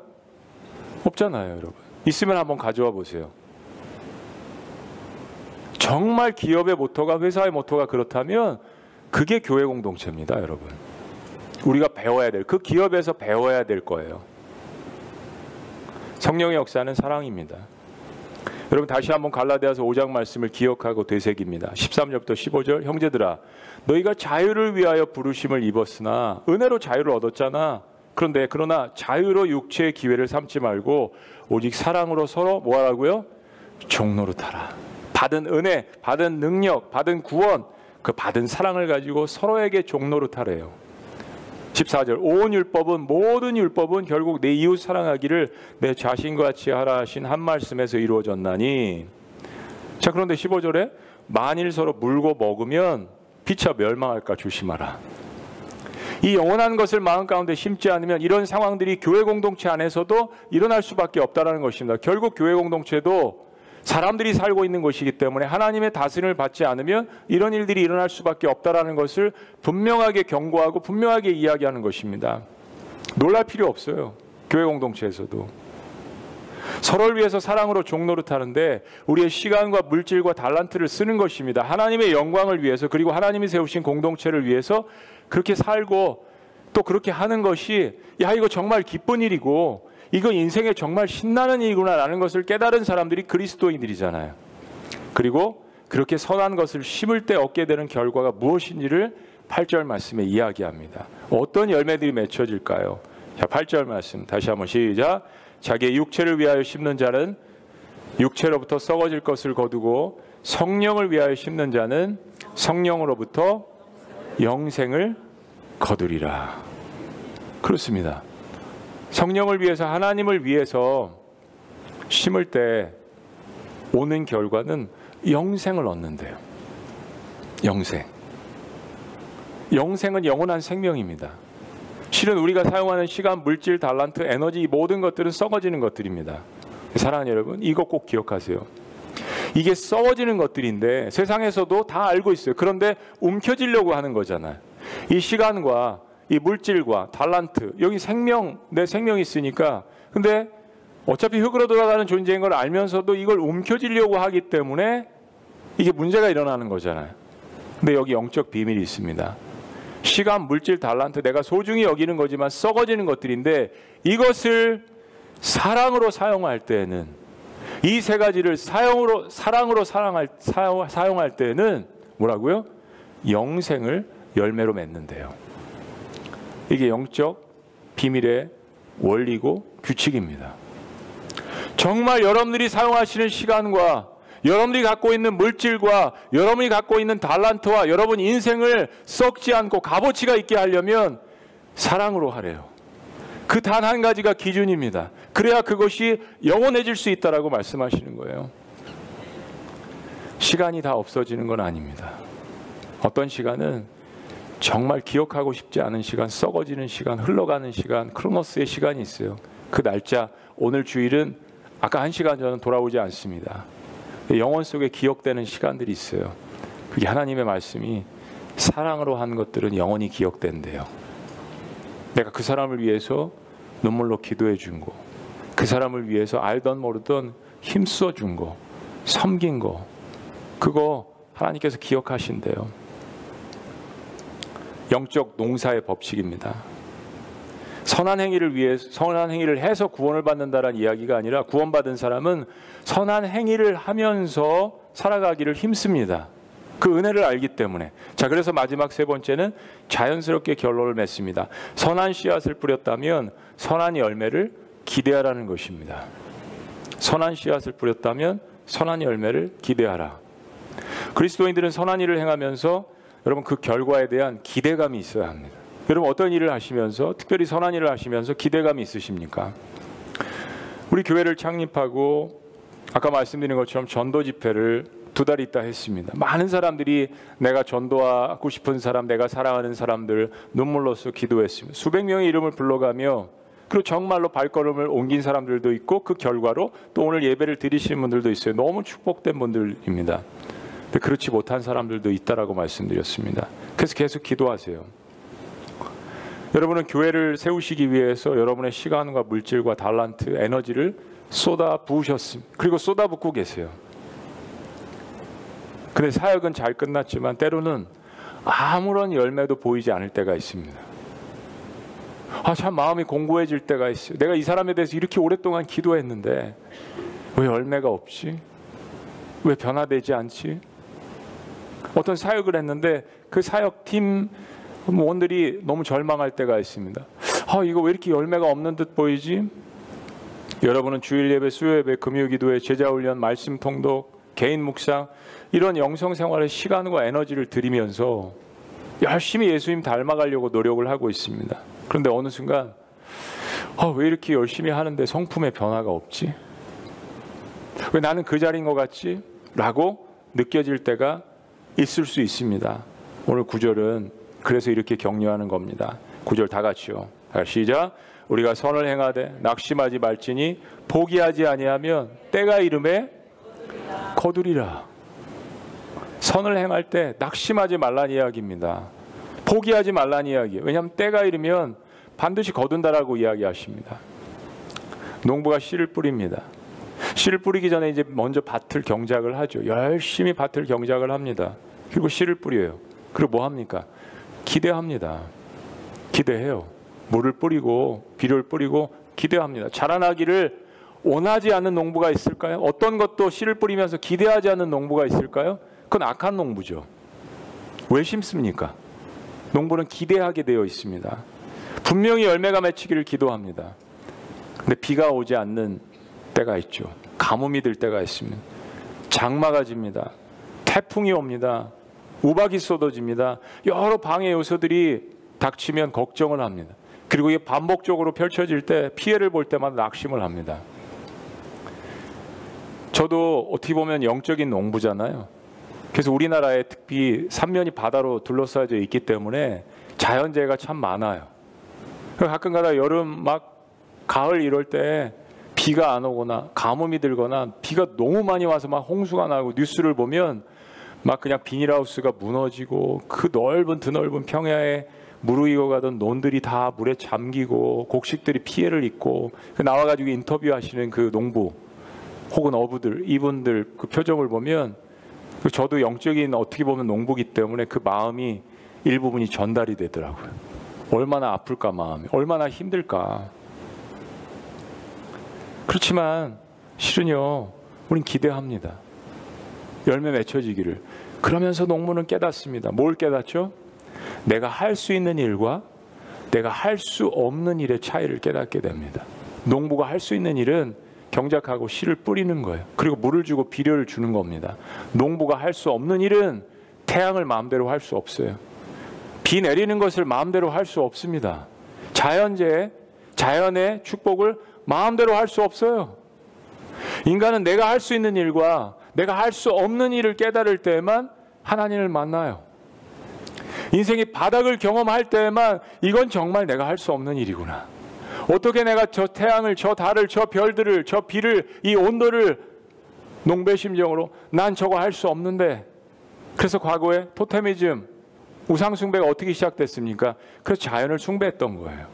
없잖아요, 여러분. 있으면 한번 가져와 보세요. 정말 기업의 모토가, 회사의 모토가 그렇다면 그게 교회 공동체입니다, 여러분. 우리가 배워야 될, 그 기업에서 배워야 될 거예요. 성령의 역사는 사랑입니다. 여러분, 다시 한번 갈라디아서 5장 말씀을 기억하고 되새깁니다. 13절부터 15절. 형제들아, 너희가 자유를 위하여 부르심을 입었으나 은혜로 자유를 얻었잖아. 그러나 자유로 육체의 기회를 삼지 말고 오직 사랑으로 서로 뭐하라고요? 종노릇하라. 받은 은혜, 받은 능력, 받은 구원, 그 받은 사랑을 가지고 서로에게 종노릇하래요. 14절. 온 율법은, 모든 율법은 결국 내 이웃 사랑하기를 내 자신과 같이 하라 하신 한 말씀에서 이루어졌나니. 자, 그런데 15절에 만일 서로 물고 먹으면 피차 멸망할까 조심하라. 이 영원한 것을 마음 가운데 심지 않으면 이런 상황들이 교회 공동체 안에서도 일어날 수밖에 없다는 것입니다. 결국 교회 공동체도 사람들이 살고 있는 곳이기 때문에 하나님의 다스림을 받지 않으면 이런 일들이 일어날 수밖에 없다는 것을 분명하게 경고하고 분명하게 이야기하는 것입니다. 놀랄 필요 없어요. 교회 공동체에서도. 서로를 위해서 사랑으로 종노릇하는데 우리의 시간과 물질과 달란트를 쓰는 것입니다. 하나님의 영광을 위해서, 그리고 하나님이 세우신 공동체를 위해서 그렇게 살고 또 그렇게 하는 것이, 야, 이거 정말 기쁜 일이고 이거 인생에 정말 신나는 일이구나라는 것을 깨달은 사람들이 그리스도인들이잖아요. 그리고 그렇게 선한 것을 심을 때 얻게 되는 결과가 무엇인지를 8절 말씀에 이야기합니다. 어떤 열매들이 맺혀질까요? 자, 8절 말씀 다시 한번 시작. 자기의 육체를 위하여 심는 자는 육체로부터 썩어질 것을 거두고 성령을 위하여 심는 자는 성령으로부터 영생을 거두리라. 그렇습니다. 성령을 위해서, 하나님을 위해서 심을 때 오는 결과는 영생을 얻는데요. 영생. 영생은 영원한 생명입니다. 실은 우리가 사용하는 시간, 물질, 달란트, 에너지, 이 모든 것들은 썩어지는 것들입니다. 사랑하는 여러분, 이거 꼭 기억하세요. 이게 썩어지는 것들인데 세상에서도 다 알고 있어요. 그런데 움켜쥐려고 하는 거잖아요. 이 시간과 이 물질과 달란트, 여기 생명, 내 생명이 있으니까, 근데 어차피 흙으로 돌아가는 존재인 걸 알면서도 이걸 움켜쥐려고 하기 때문에 이게 문제가 일어나는 거잖아요. 근데 여기 영적 비밀이 있습니다. 시간, 물질, 달란트, 내가 소중히 여기는 거지만 썩어지는 것들인데, 이것을 사랑으로 사용할 때에는, 이 세 가지를 사랑으로 사용할 때에는 뭐라고요? 영생을 열매로 맺는데요. 이게 영적 비밀의 원리고 규칙입니다. 정말 여러분들이 사용하시는 시간과 여러분들이 갖고 있는 물질과 여러분이 갖고 있는 달란트와 여러분 인생을 썩지 않고 값어치가 있게 하려면 사랑으로 하래요. 그 단 한 가지가 기준입니다. 그래야 그것이 영원해질 수 있다라고 말씀하시는 거예요. 시간이 다 없어지는 건 아닙니다. 어떤 시간은 정말 기억하고 싶지 않은 시간, 썩어지는 시간, 흘러가는 시간, 크로노스의 시간이 있어요. 그 날짜, 오늘 주일은 아까 1시간 전은 돌아오지 않습니다. 영혼 속에 기억되는 시간들이 있어요. 그게 하나님의 말씀이 사랑으로 한 것들은 영원히 기억된대요. 내가 그 사람을 위해서 눈물로 기도해 준 거, 그 사람을 위해서 알던 모르던 힘써 준 거, 섬긴 거, 그거 하나님께서 기억하신대요. 영적 농사의 법칙입니다. 선한 행위를 해서 구원을 받는다라는 이야기가 아니라, 구원받은 사람은 선한 행위를 하면서 살아가기를 힘씁니다. 그 은혜를 알기 때문에. 자, 그래서 마지막 세 번째는 자연스럽게 결론을 맺습니다. 선한 씨앗을 뿌렸다면 선한 열매를 기대하라는 것입니다. 선한 씨앗을 뿌렸다면 선한 열매를 기대하라. 그리스도인들은 선한 일을 행하면서 여러분 그 결과에 대한 기대감이 있어야 합니다. 여러분 어떤 일을 하시면서, 특별히 선한 일을 하시면서 기대감이 있으십니까? 우리 교회를 창립하고 아까 말씀드린 것처럼 전도 집회를 2달 있다 했습니다. 많은 사람들이 내가 전도하고 싶은 사람, 내가 사랑하는 사람들 눈물로써 기도했습니다. 수백 명의 이름을 불러가며, 그리고 정말로 발걸음을 옮긴 사람들도 있고, 그 결과로 또 오늘 예배를 드리시는 분들도 있어요. 너무 축복된 분들입니다. 근데 그렇지 못한 사람들도 있다라고 말씀드렸습니다. 그래서 계속 기도하세요. 여러분은 교회를 세우시기 위해서 여러분의 시간과 물질과 달란트, 에너지를 쏟아 부으셨습니다. 그리고 쏟아붓고 계세요. 근데 사역은 잘 끝났지만 때로는 아무런 열매도 보이지 않을 때가 있습니다. 참 마음이 공고해질 때가 있어요. 내가 이 사람에 대해서 이렇게 오랫동안 기도했는데 왜 열매가 없지? 왜 변화되지 않지? 어떤 사역을 했는데 그 사역팀 원들이 너무 절망할 때가 있습니다. 이거 왜 이렇게 열매가 없는 듯 보이지? 여러분은 주일 예배, 수요 예배, 금요 기도회, 제자 훈련, 말씀 통독, 개인 묵상, 이런 영성 생활에 시간과 에너지를 들이면서 열심히 예수님 닮아가려고 노력을 하고 있습니다. 그런데 어느 순간 왜 이렇게 열심히 하는데 성품의 변화가 없지? 왜 나는 그 자리인 것 같지? 라고 느껴질 때가 있을 수 있습니다. 오늘 9절은 그래서 이렇게 격려하는 겁니다. 9절 다 같이요. 시작. 우리가 선을 행하되 낙심하지 말지니 포기하지 아니하면 때가 이름에 거두리라. 선을 행할 때 낙심하지 말란 이야기입니다. 포기하지 말란 이야기예요. 왜냐하면 때가 이르면 반드시 거둔다라고 이야기하십니다. 농부가 씨를 뿌립니다. 씨를 뿌리기 전에 이제 먼저 밭을 경작을 하죠. 열심히 밭을 경작을 합니다. 그리고 씨를 뿌려요. 그리고 뭐 합니까? 기대합니다. 기대해요. 물을 뿌리고 비료를 뿌리고 기대합니다. 자라나기를 원하지 않는 농부가 있을까요? 어떤 것도 씨를 뿌리면서 기대하지 않는 농부가 있을까요? 그건 악한 농부죠. 왜 심습니까? 농부는 기대하게 되어 있습니다. 분명히 열매가 맺히기를 기도합니다. 근데 비가 오지 않는 때가 있죠. 가뭄이 들 때가 있습니다. 장마가 집니다. 태풍이 옵니다. 우박이 쏟아집니다. 여러 방해 요소들이 닥치면 걱정을 합니다. 그리고 이게 반복적으로 펼쳐질 때 피해를 볼 때마다 낙심을 합니다. 저도 어떻게 보면 영적인 농부잖아요. 그래서 우리나라에 특히 삼면이 바다로 둘러싸여져 있기 때문에 자연재해가 참 많아요. 가끔가다 여름 막 가을 이럴 때 비가 안 오거나 가뭄이 들거나 비가 너무 많이 와서 막 홍수가 나고 뉴스를 보면 막 그냥 비닐하우스가 무너지고 그 넓은 드넓은 평야에 무르익어가던 논들이 다 물에 잠기고 곡식들이 피해를 입고 나와가지고 인터뷰하시는 그 농부 혹은 어부들, 이분들 그 표정을 보면 저도 영적인 어떻게 보면 농부기 때문에 그 마음이 일부분이 전달이 되더라고요. 얼마나 아플까 마음이, 얼마나 힘들까. 그렇지만 실은요, 우린 기대합니다. 열매 맺혀지기를. 그러면서 농부는 깨닫습니다. 뭘 깨닫죠? 내가 할 수 있는 일과 내가 할 수 없는 일의 차이를 깨닫게 됩니다. 농부가 할 수 있는 일은 경작하고 씨를 뿌리는 거예요. 그리고 물을 주고 비료를 주는 겁니다. 농부가 할 수 없는 일은 태양을 마음대로 할 수 없어요. 비 내리는 것을 마음대로 할 수 없습니다. 자연재해, 자연의 축복을 마음대로 할 수 없어요. 인간은 내가 할 수 있는 일과 내가 할 수 없는 일을 깨달을 때에만 하나님을 만나요. 인생이 바닥을 경험할 때에만 이건 정말 내가 할 수 없는 일이구나. 어떻게 내가 저 태양을, 저 달을, 저 별들을, 저 비를, 이 온도를 농부의 심정으로 난 저거 할 수 없는데. 그래서 과거에 토테미즘, 우상 숭배가 어떻게 시작됐습니까? 그래서 자연을 숭배했던 거예요.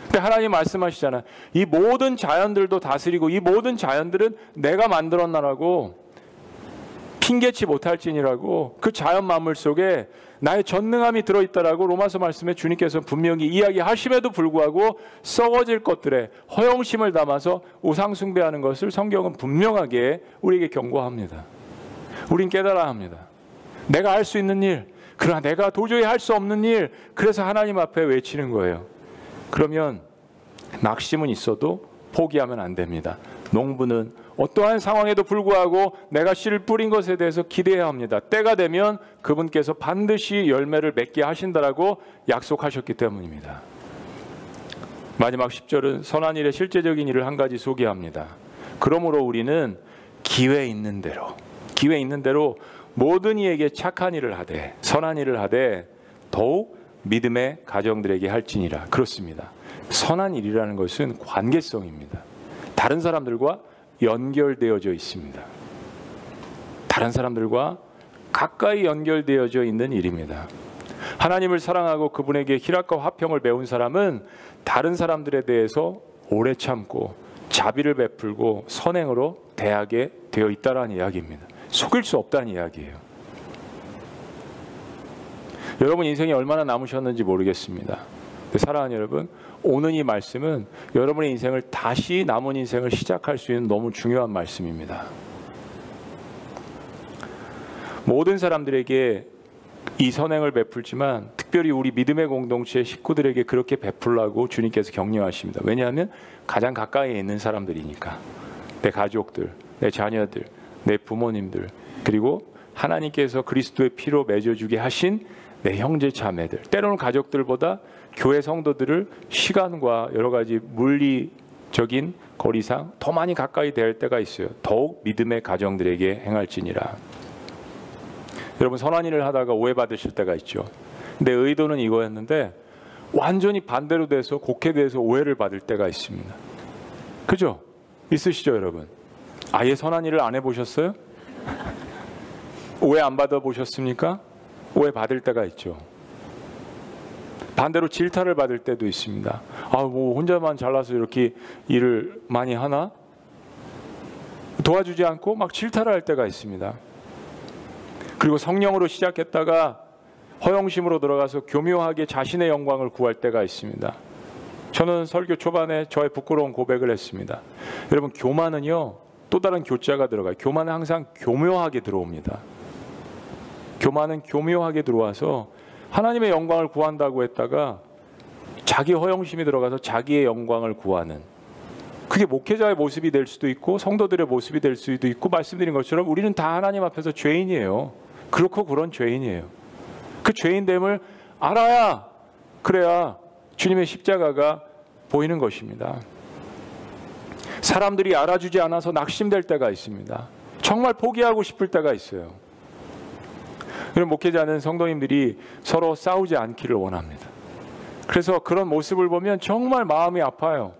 근데 하나님 말씀하시잖아요. 이 모든 자연들도 다스리고 이 모든 자연들은 내가 만들었나라고, 핑계치 못할지니라고, 그 자연 만물 속에 나의 전능함이 들어있다라고 로마서 말씀에 주님께서 분명히 이야기하심에도 불구하고 썩어질 것들에 허영심을 담아서 우상 숭배하는 것을 성경은 분명하게 우리에게 경고합니다. 우린 깨달아야 합니다. 내가 할 수 있는 일, 그러나 내가 도저히 할 수 없는 일, 그래서 하나님 앞에 외치는 거예요. 그러면 낙심은 있어도 포기하면 안 됩니다. 농부는 어떠한 상황에도 불구하고 내가 씨를 뿌린 것에 대해서 기대해야 합니다. 때가 되면 그분께서 반드시 열매를 맺게 하신다라고 약속하셨기 때문입니다. 마지막 10절은 선한 일의 실제적인 일을 한 가지 소개합니다. 그러므로 우리는 기회 있는 대로 모든 이에게 착한 일을 하되 선한 일을 하되 더욱 믿음의 가정들에게 할지니라. 그렇습니다. 선한 일이라는 것은 관계성입니다. 다른 사람들과 연결되어져 있습니다. 다른 사람들과 가까이 연결되어져 있는 일입니다. 하나님을 사랑하고 그분에게 희락과 화평을 배운 사람은 다른 사람들에 대해서 오래 참고 자비를 베풀고 선행으로 대하게 되어 있다는 이야기입니다. 속일 수 없다는 이야기예요. 여러분 인생이 얼마나 남으셨는지 모르겠습니다. 사랑하는 여러분, 오늘 이 말씀은 여러분의 인생을 다시 남은 인생을 시작할 수 있는 너무 중요한 말씀입니다. 모든 사람들에게 이 선행을 베풀지만 특별히 우리 믿음의 공동체 식구들에게 그렇게 베풀라고 주님께서 격려하십니다. 왜냐하면 가장 가까이에 있는 사람들이니까. 내 가족들, 내 자녀들, 내 부모님들, 그리고 하나님께서 그리스도의 피로 맺어주게 하신 내 형제 자매들, 때로는 가족들보다 교회 성도들을 시간과 여러 가지 물리적인 거리상 더 많이 가까이 될 때가 있어요. 더욱 믿음의 가정들에게 행할지니라. 여러분 선한 일을 하다가 오해받으실 때가 있죠. 근데 의도는 이거였는데 완전히 반대로 돼서 곡해돼서 오해를 받을 때가 있습니다. 그죠? 있으시죠 여러분? 아예 선한 일을 안 해보셨어요? 오해 안 받아보셨습니까? 오해 받을 때가 있죠. 반대로 질타를 받을 때도 있습니다. 뭐 혼자만 잘나서 이렇게 일을 많이 하나? 도와주지 않고 막 질타를 할 때가 있습니다. 그리고 성령으로 시작했다가 허영심으로 들어가서 교묘하게 자신의 영광을 구할 때가 있습니다. 저는 설교 초반에 저의 부끄러운 고백을 했습니다. 여러분 교만은요 또 다른 교자가 들어가요. 교만은 항상 교묘하게 들어옵니다. 교만은 교묘하게 들어와서 하나님의 영광을 구한다고 했다가 자기 허영심이 들어가서 자기의 영광을 구하는, 그게 목회자의 모습이 될 수도 있고 성도들의 모습이 될 수도 있고, 말씀드린 것처럼 우리는 다 하나님 앞에서 죄인이에요. 그렇고 그런 죄인이에요. 그 죄인됨을 알아야, 그래야 주님의 십자가가 보이는 것입니다. 사람들이 알아주지 않아서 낙심될 때가 있습니다. 정말 포기하고 싶을 때가 있어요. 그런 목회자는 성도님들이 서로 싸우지 않기를 원합니다. 그래서 그런 모습을 보면 정말 마음이 아파요.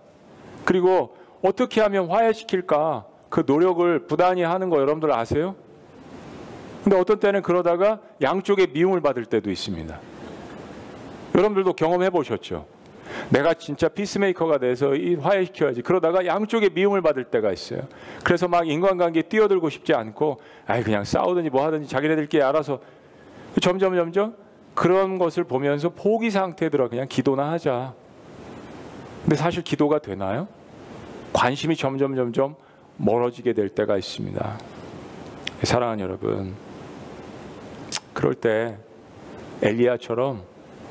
그리고 어떻게 하면 화해시킬까 그 노력을 부단히 하는 거 여러분들 아세요? 근데 어떤 때는 그러다가 양쪽에 미움을 받을 때도 있습니다. 여러분들도 경험해 보셨죠? 내가 진짜 피스메이커가 돼서 화해시켜야지, 그러다가 양쪽에 미움을 받을 때가 있어요. 그래서 막 인간관계에 뛰어들고 싶지 않고 그냥 싸우든지 뭐 하든지 자기네들끼리 알아서 점점 그런 것을 보면서 포기 상태에 들어 그냥 기도나 하자. 근데 사실 기도가 되나요? 관심이 점점 멀어지게 될 때가 있습니다. 사랑하는 여러분, 그럴 때 엘리야처럼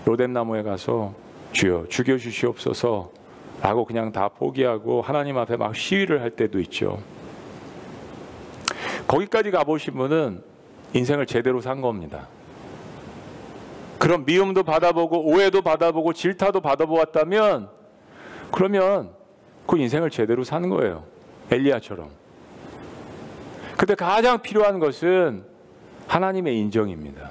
로뎀나무에 가서 주여 죽여주시옵소서 라고 그냥 다 포기하고 하나님 앞에 막 시위를 할 때도 있죠. 거기까지 가보신 분은 인생을 제대로 산 겁니다. 그런 미움도 받아보고 오해도 받아보고 질타도 받아보았다면 그러면 그 인생을 제대로 사는 거예요. 엘리야처럼. 근데 가장 필요한 것은 하나님의 인정입니다.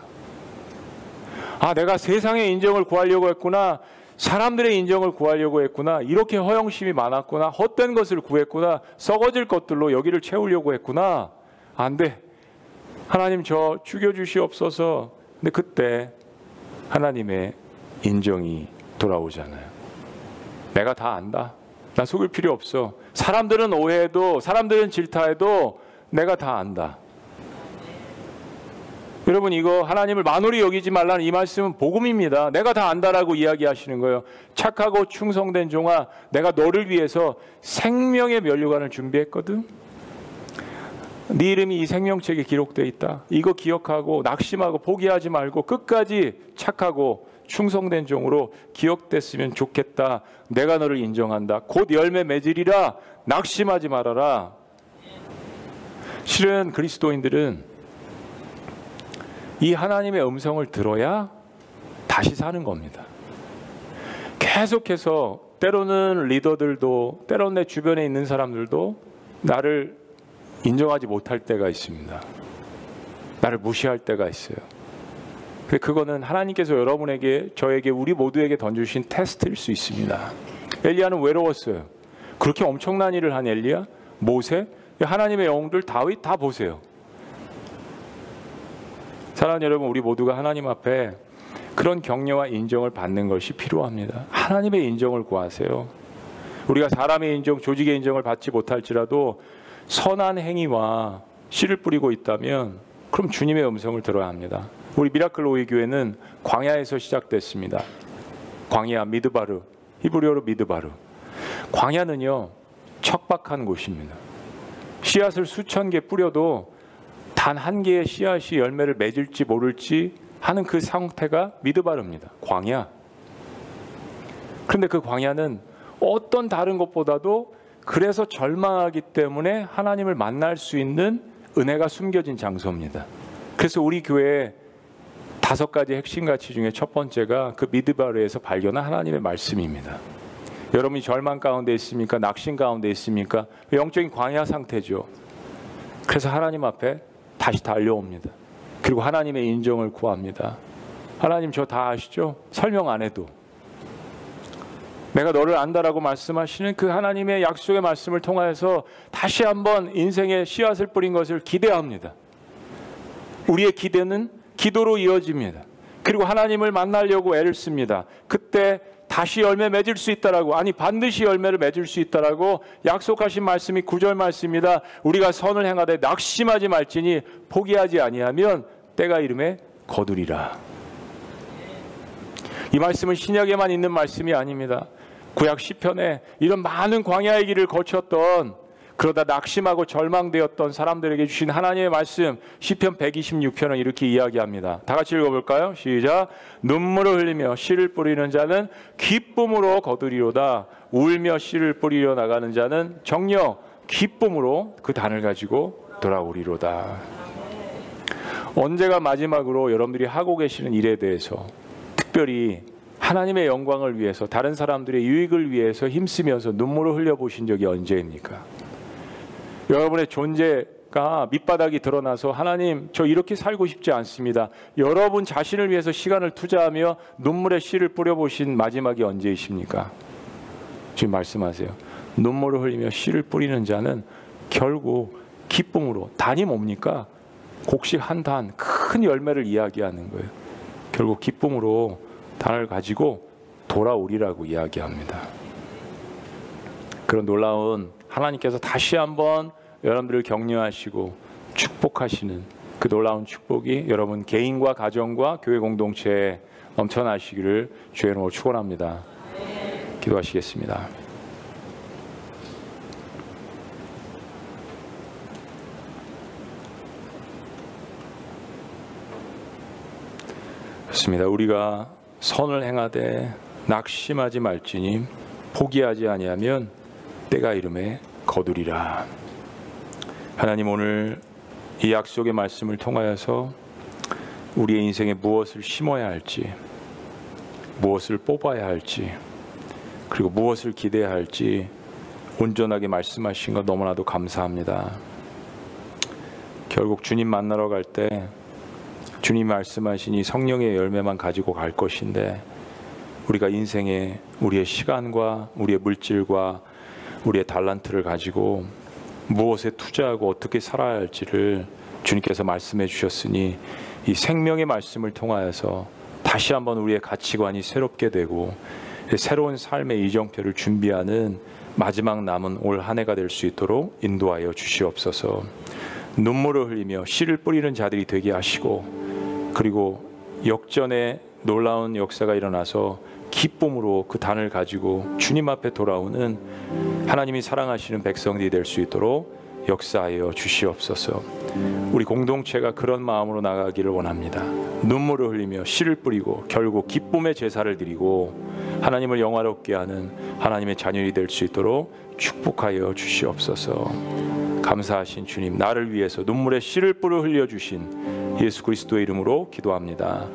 아, 내가 세상의 인정을 구하려고 했구나, 사람들의 인정을 구하려고 했구나, 이렇게 허영심이 많았구나, 헛된 것을 구했구나, 썩어질 것들로 여기를 채우려고 했구나. 안 돼. 하나님 저 죽여주시옵소서. 근데 그때 하나님의 인정이 돌아오잖아요. 내가 다 안다. 나 속일 필요 없어. 사람들은 오해해도, 사람들은 질타해도 내가 다 안다. 여러분, 이거 하나님을 만홀히 여기지 말라는 이 말씀은 복음입니다. 내가 다 안다라고 이야기하시는 거예요. 착하고 충성된 종아, 내가 너를 위해서 생명의 면류관을 준비했거든. 네 이름이 이 생명책에 기록되어 있다. 이거 기억하고 낙심하고 포기하지 말고 끝까지 착하고 충성된 종으로 기억됐으면 좋겠다. 내가 너를 인정한다. 곧 열매 맺으리라. 낙심하지 말아라. 실은 그리스도인들은 이 하나님의 음성을 들어야 다시 사는 겁니다. 계속해서 때로는 리더들도, 때로는 내 주변에 있는 사람들도 나를 인정하지 못할 때가 있습니다. 나를 무시할 때가 있어요. 근데 그거는 하나님께서 여러분에게, 저에게, 우리 모두에게 던주신 테스트일 수 있습니다. 엘리야는 외로웠어요. 그렇게 엄청난 일을 한 엘리야, 모세, 하나님의 영웅들, 다윗 다 보세요. 사랑하는 여러분, 우리 모두가 하나님 앞에 그런 격려와 인정을 받는 것이 필요합니다. 하나님의 인정을 구하세요. 우리가 사람의 인정, 조직의 인정을 받지 못할지라도 선한 행위와 씨를 뿌리고 있다면 그럼 주님의 음성을 들어야 합니다. 우리 미라클 오이 교회는 광야에서 시작됐습니다. 광야, 미드바르, 히브리어로 미드바르. 광야는요, 척박한 곳입니다. 씨앗을 수천 개 뿌려도 단 한 개의 씨앗이 열매를 맺을지 모를지 하는 그 상태가 미드바르입니다. 광야. 그런데 그 광야는 어떤 다른 것보다도 그래서 절망하기 때문에 하나님을 만날 수 있는 은혜가 숨겨진 장소입니다. 그래서 우리 교회에 5가지 핵심 가치 중에 첫 번째가 그 미드바르에서 발견한 하나님의 말씀입니다. 여러분이 절망 가운데 있습니까? 낙심 가운데 있습니까? 영적인 광야 상태죠. 그래서 하나님 앞에 다시 달려옵니다. 그리고 하나님의 인정을 구합니다. 하나님 저 다 아시죠? 설명 안 해도 내가 너를 안다라고 말씀하시는 그 하나님의 약속의 말씀을 통하여서 다시 한번 인생의 씨앗을 뿌린 것을 기대합니다. 우리의 기대는 기도로 이어집니다. 그리고 하나님을 만나려고 애를 씁니다. 그때 다시 열매 맺을 수 있다라고, 아니 반드시 열매를 맺을 수 있다라고 약속하신 말씀이 9절 말씀입니다. 우리가 선을 행하되 낙심하지 말지니 포기하지 아니하면 때가 이름에 거두리라. 이 말씀은 신약에만 있는 말씀이 아닙니다. 구약 시편에 이런 많은 광야의 길을 거쳤던, 그러다 낙심하고 절망되었던 사람들에게 주신 하나님의 말씀, 시편 126편은 이렇게 이야기합니다. 다 같이 읽어볼까요? 시작. 눈물을 흘리며 씨를 뿌리는 자는 기쁨으로 거두리로다. 울며 씨를 뿌리려 나가는 자는 정녕 기쁨으로 그 단을 가지고 돌아오리로다. 언제가 마지막으로 여러분들이 하고 계시는 일에 대해서, 특별히 하나님의 영광을 위해서, 다른 사람들의 유익을 위해서 힘쓰면서 눈물을 흘려보신 적이 언제입니까? 여러분의 존재가 밑바닥이 드러나서 하나님 저 이렇게 살고 싶지 않습니다. 여러분 자신을 위해서 시간을 투자하며 눈물의 씨를 뿌려보신 마지막이 언제이십니까? 지금 말씀하세요. 눈물을 흘리며 씨를 뿌리는 자는 결국 기쁨으로, 단이 뭡니까? 곡식 한 단, 큰 열매를 이야기하는 거예요. 결국 기쁨으로 단을 가지고 돌아오리라고 이야기합니다. 그런 놀라운 하나님께서 다시 한번 여러분들을 격려하시고 축복하시는 그 놀라운 축복이 여러분 개인과 가정과 교회 공동체에 넘쳐나시기를 주의 이름으로 축원합니다. 기도하시겠습니다. 그렇습니다. 우리가 선을 행하되 낙심하지 말지니 포기하지 아니하면 때가 이름에 거두리라. 하나님, 오늘 이 약속의 말씀을 통하여서 우리의 인생에 무엇을 심어야 할지, 무엇을 뽑아야 할지, 그리고 무엇을 기대해야 할지 온전하게 말씀하신 것 너무나도 감사합니다. 결국 주님 만나러 갈 때 주님 말씀하신 이 성령의 열매만 가지고 갈 것인데, 우리가 인생에 우리의 시간과 우리의 물질과 우리의 달란트를 가지고 무엇에 투자하고 어떻게 살아야 할지를 주님께서 말씀해 주셨으니, 이 생명의 말씀을 통하여서 다시 한번 우리의 가치관이 새롭게 되고 새로운 삶의 이정표를 준비하는 마지막 남은 올 한 해가 될 수 있도록 인도하여 주시옵소서. 눈물을 흘리며 씨를 뿌리는 자들이 되게 하시고, 그리고 역전의 놀라운 역사가 일어나서 기쁨으로 그 단을 가지고 주님 앞에 돌아오는 하나님이 사랑하시는 백성들이 될 수 있도록 역사하여 주시옵소서. 우리 공동체가 그런 마음으로 나가기를 원합니다. 눈물을 흘리며 씨를 뿌리고 결국 기쁨의 제사를 드리고 하나님을 영화롭게 하는 하나님의 자녀이 될 수 있도록 축복하여 주시옵소서. 감사하신 주님, 나를 위해서 눈물의 씨를 뿌려 흘려주신 예수 그리스도의 이름으로 기도합니다.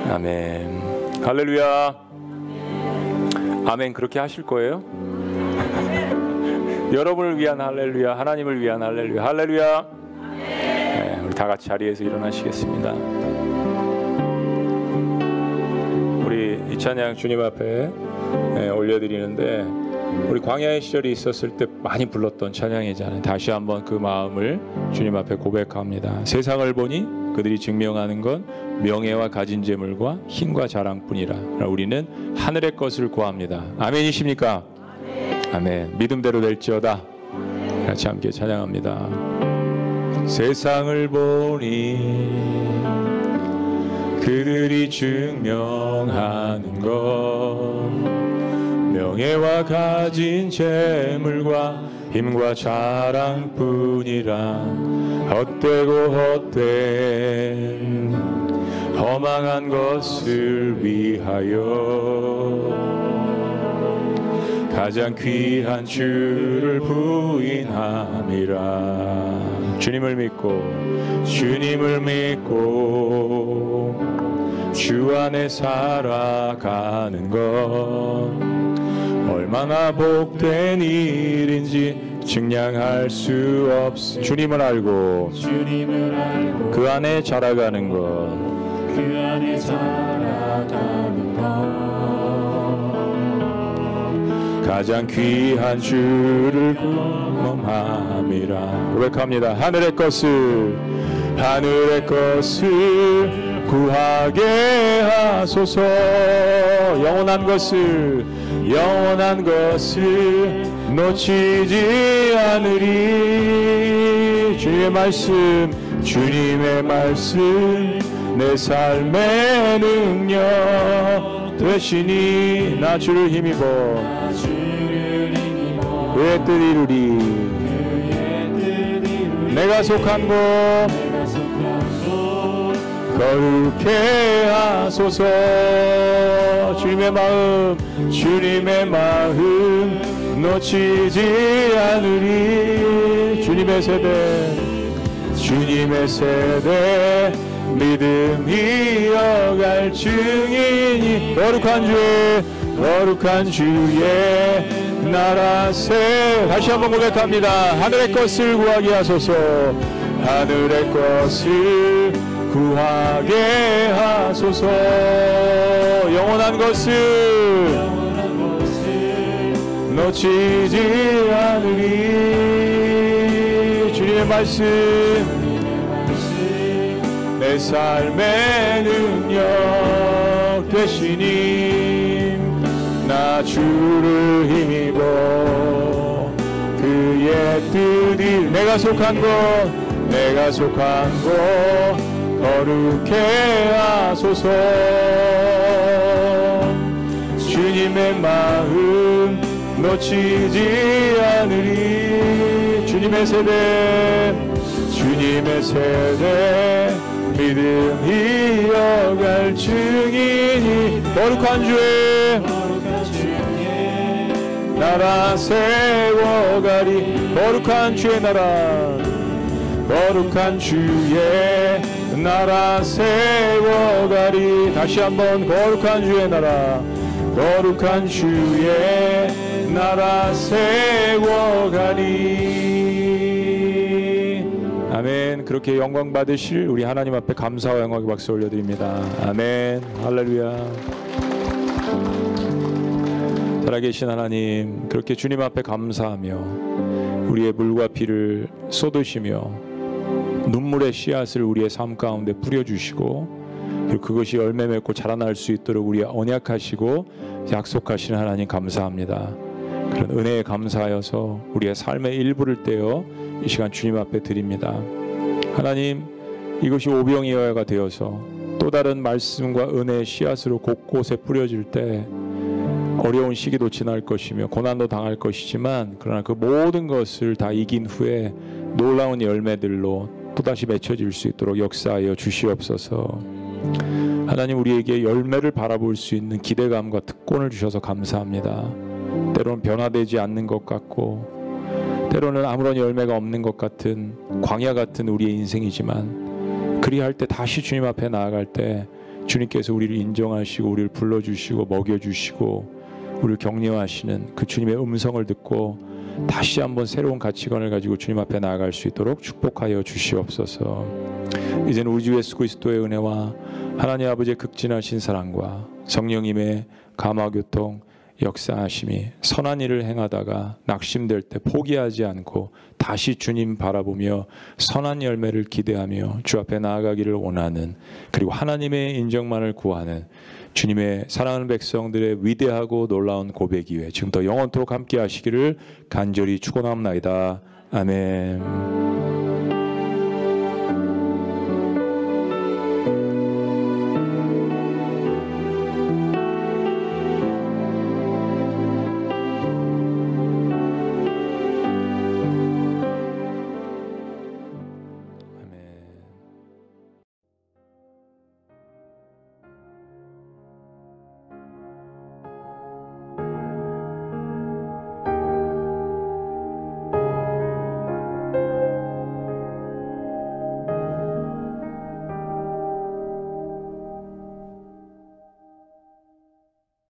아멘. 할렐루야. 아멘. 그렇게 하실 거예요? 여러분을 위한 할렐루야, 하나님을 위한 할렐루야, 할렐루야. 네, 우리 다 같이 자리에서 일어나시겠습니다. 우리 이 찬양 주님 앞에 올려드리는데, 우리 광야의 시절이 있었을 때 많이 불렀던 찬양이잖아요. 다시 한번 그 마음을 주님 앞에 고백합니다. 세상을 보니 그들이 증명하는 건 명예와 가진 재물과 힘과 자랑뿐이라. 우리는 하늘의 것을 구합니다. 아멘이십니까? 아멘. 믿음대로 될지어다. 같이 함께 찬양합니다. 세상을 보니 그들이 증명하는 것 명예와 가진 재물과 힘과 자랑뿐이라. 헛되고 헛된 허망한 것을 위하여 가장 귀한 주를 부인함이라. 주님을 믿고 주 안에 살아가는 것 얼마나 복된 일인지 증량할 수 없어. 주님을 알고 그 안에 자라가는 것 가장 귀한 주를 경험함이라. 고백합니다. 하늘의 것을 구하게 하소서. 영원한 것을 놓치지 않으리. 주님의 말씀 내 삶의 능력 되시니. 나 주를 힘입어 그의 뜻 이루리. 내가 속한 곳 거룩해 하소서. 주님의 마음 놓치지 않으리. 주님의 세대 믿음 이어갈 증인이. 거룩한 주의 나라 새. 다시 한번 고백합니다. 하늘의 것을 구하게 하소서. 하늘의 것을 구하게 하소서. 영원한 것을 놓치지 않으리. 주님의 말씀 내 삶의 능력 되시니. 나 주를 힘입어 그의 뜻이. 내가 속한 곳 내가 속한 곳 거룩해 하소서. 주님의 마음 놓치지 않으리. 주님의 세대 믿음 이어갈 증인이 거룩한 주의 나라 세워가리. 거룩한 주의 나라, 거룩한 주의 나라 세워가리. 다시 한번 거룩한 주의 나라, 거룩한 주의 나라 세워가리. 아멘. 그렇게 영광 받으실 우리 하나님 앞에 감사와 영광의 박수 올려드립니다. 아멘. 할렐루야. 살아계신 하나님, 그렇게 주님 앞에 감사하며 우리의 물과 피를 쏟으시며 눈물의 씨앗을 우리의 삶 가운데 뿌려주시고, 그리고 그것이 열매 맺고 자라날 수 있도록 우리 언약하시고 약속하시는 하나님 감사합니다. 그런 은혜에 감사하여서 우리의 삶의 일부를 떼어 이 시간 주님 앞에 드립니다. 하나님, 이것이 오병이어가 되어서 또 다른 말씀과 은혜의 씨앗으로 곳곳에 뿌려질 때 어려운 시기도 지날 것이며 고난도 당할 것이지만, 그러나 그 모든 것을 다 이긴 후에 놀라운 열매들로 또다시 맺혀질 수 있도록 역사하여 주시옵소서. 하나님, 우리에게 열매를 바라볼 수 있는 기대감과 특권을 주셔서 감사합니다. 때로는 변화되지 않는 것 같고, 때로는 아무런 열매가 없는 것 같은 광야 같은 우리의 인생이지만, 그리할 때 다시 주님 앞에 나아갈 때 주님께서 우리를 인정하시고 우리를 불러주시고 먹여주시고 우리를 격려하시는 그 주님의 음성을 듣고 다시 한번 새로운 가치관을 가지고 주님 앞에 나아갈 수 있도록 축복하여 주시옵소서. 이제는 우리 주 예수 그리스도의 은혜와 하나님 아버지의 극진하신 사랑과 성령님의 감화교통 역사하심이 선한 일을 행하다가 낙심될 때 포기하지 않고 다시 주님 바라보며 선한 열매를 기대하며 주 앞에 나아가기를 원하는, 그리고 하나님의 인정만을 구하는 주님의 사랑하는 백성들의 위대하고 놀라운 고백 위에 지금부터 영원토록 함께 하시기를 간절히 축원합니다. 아멘.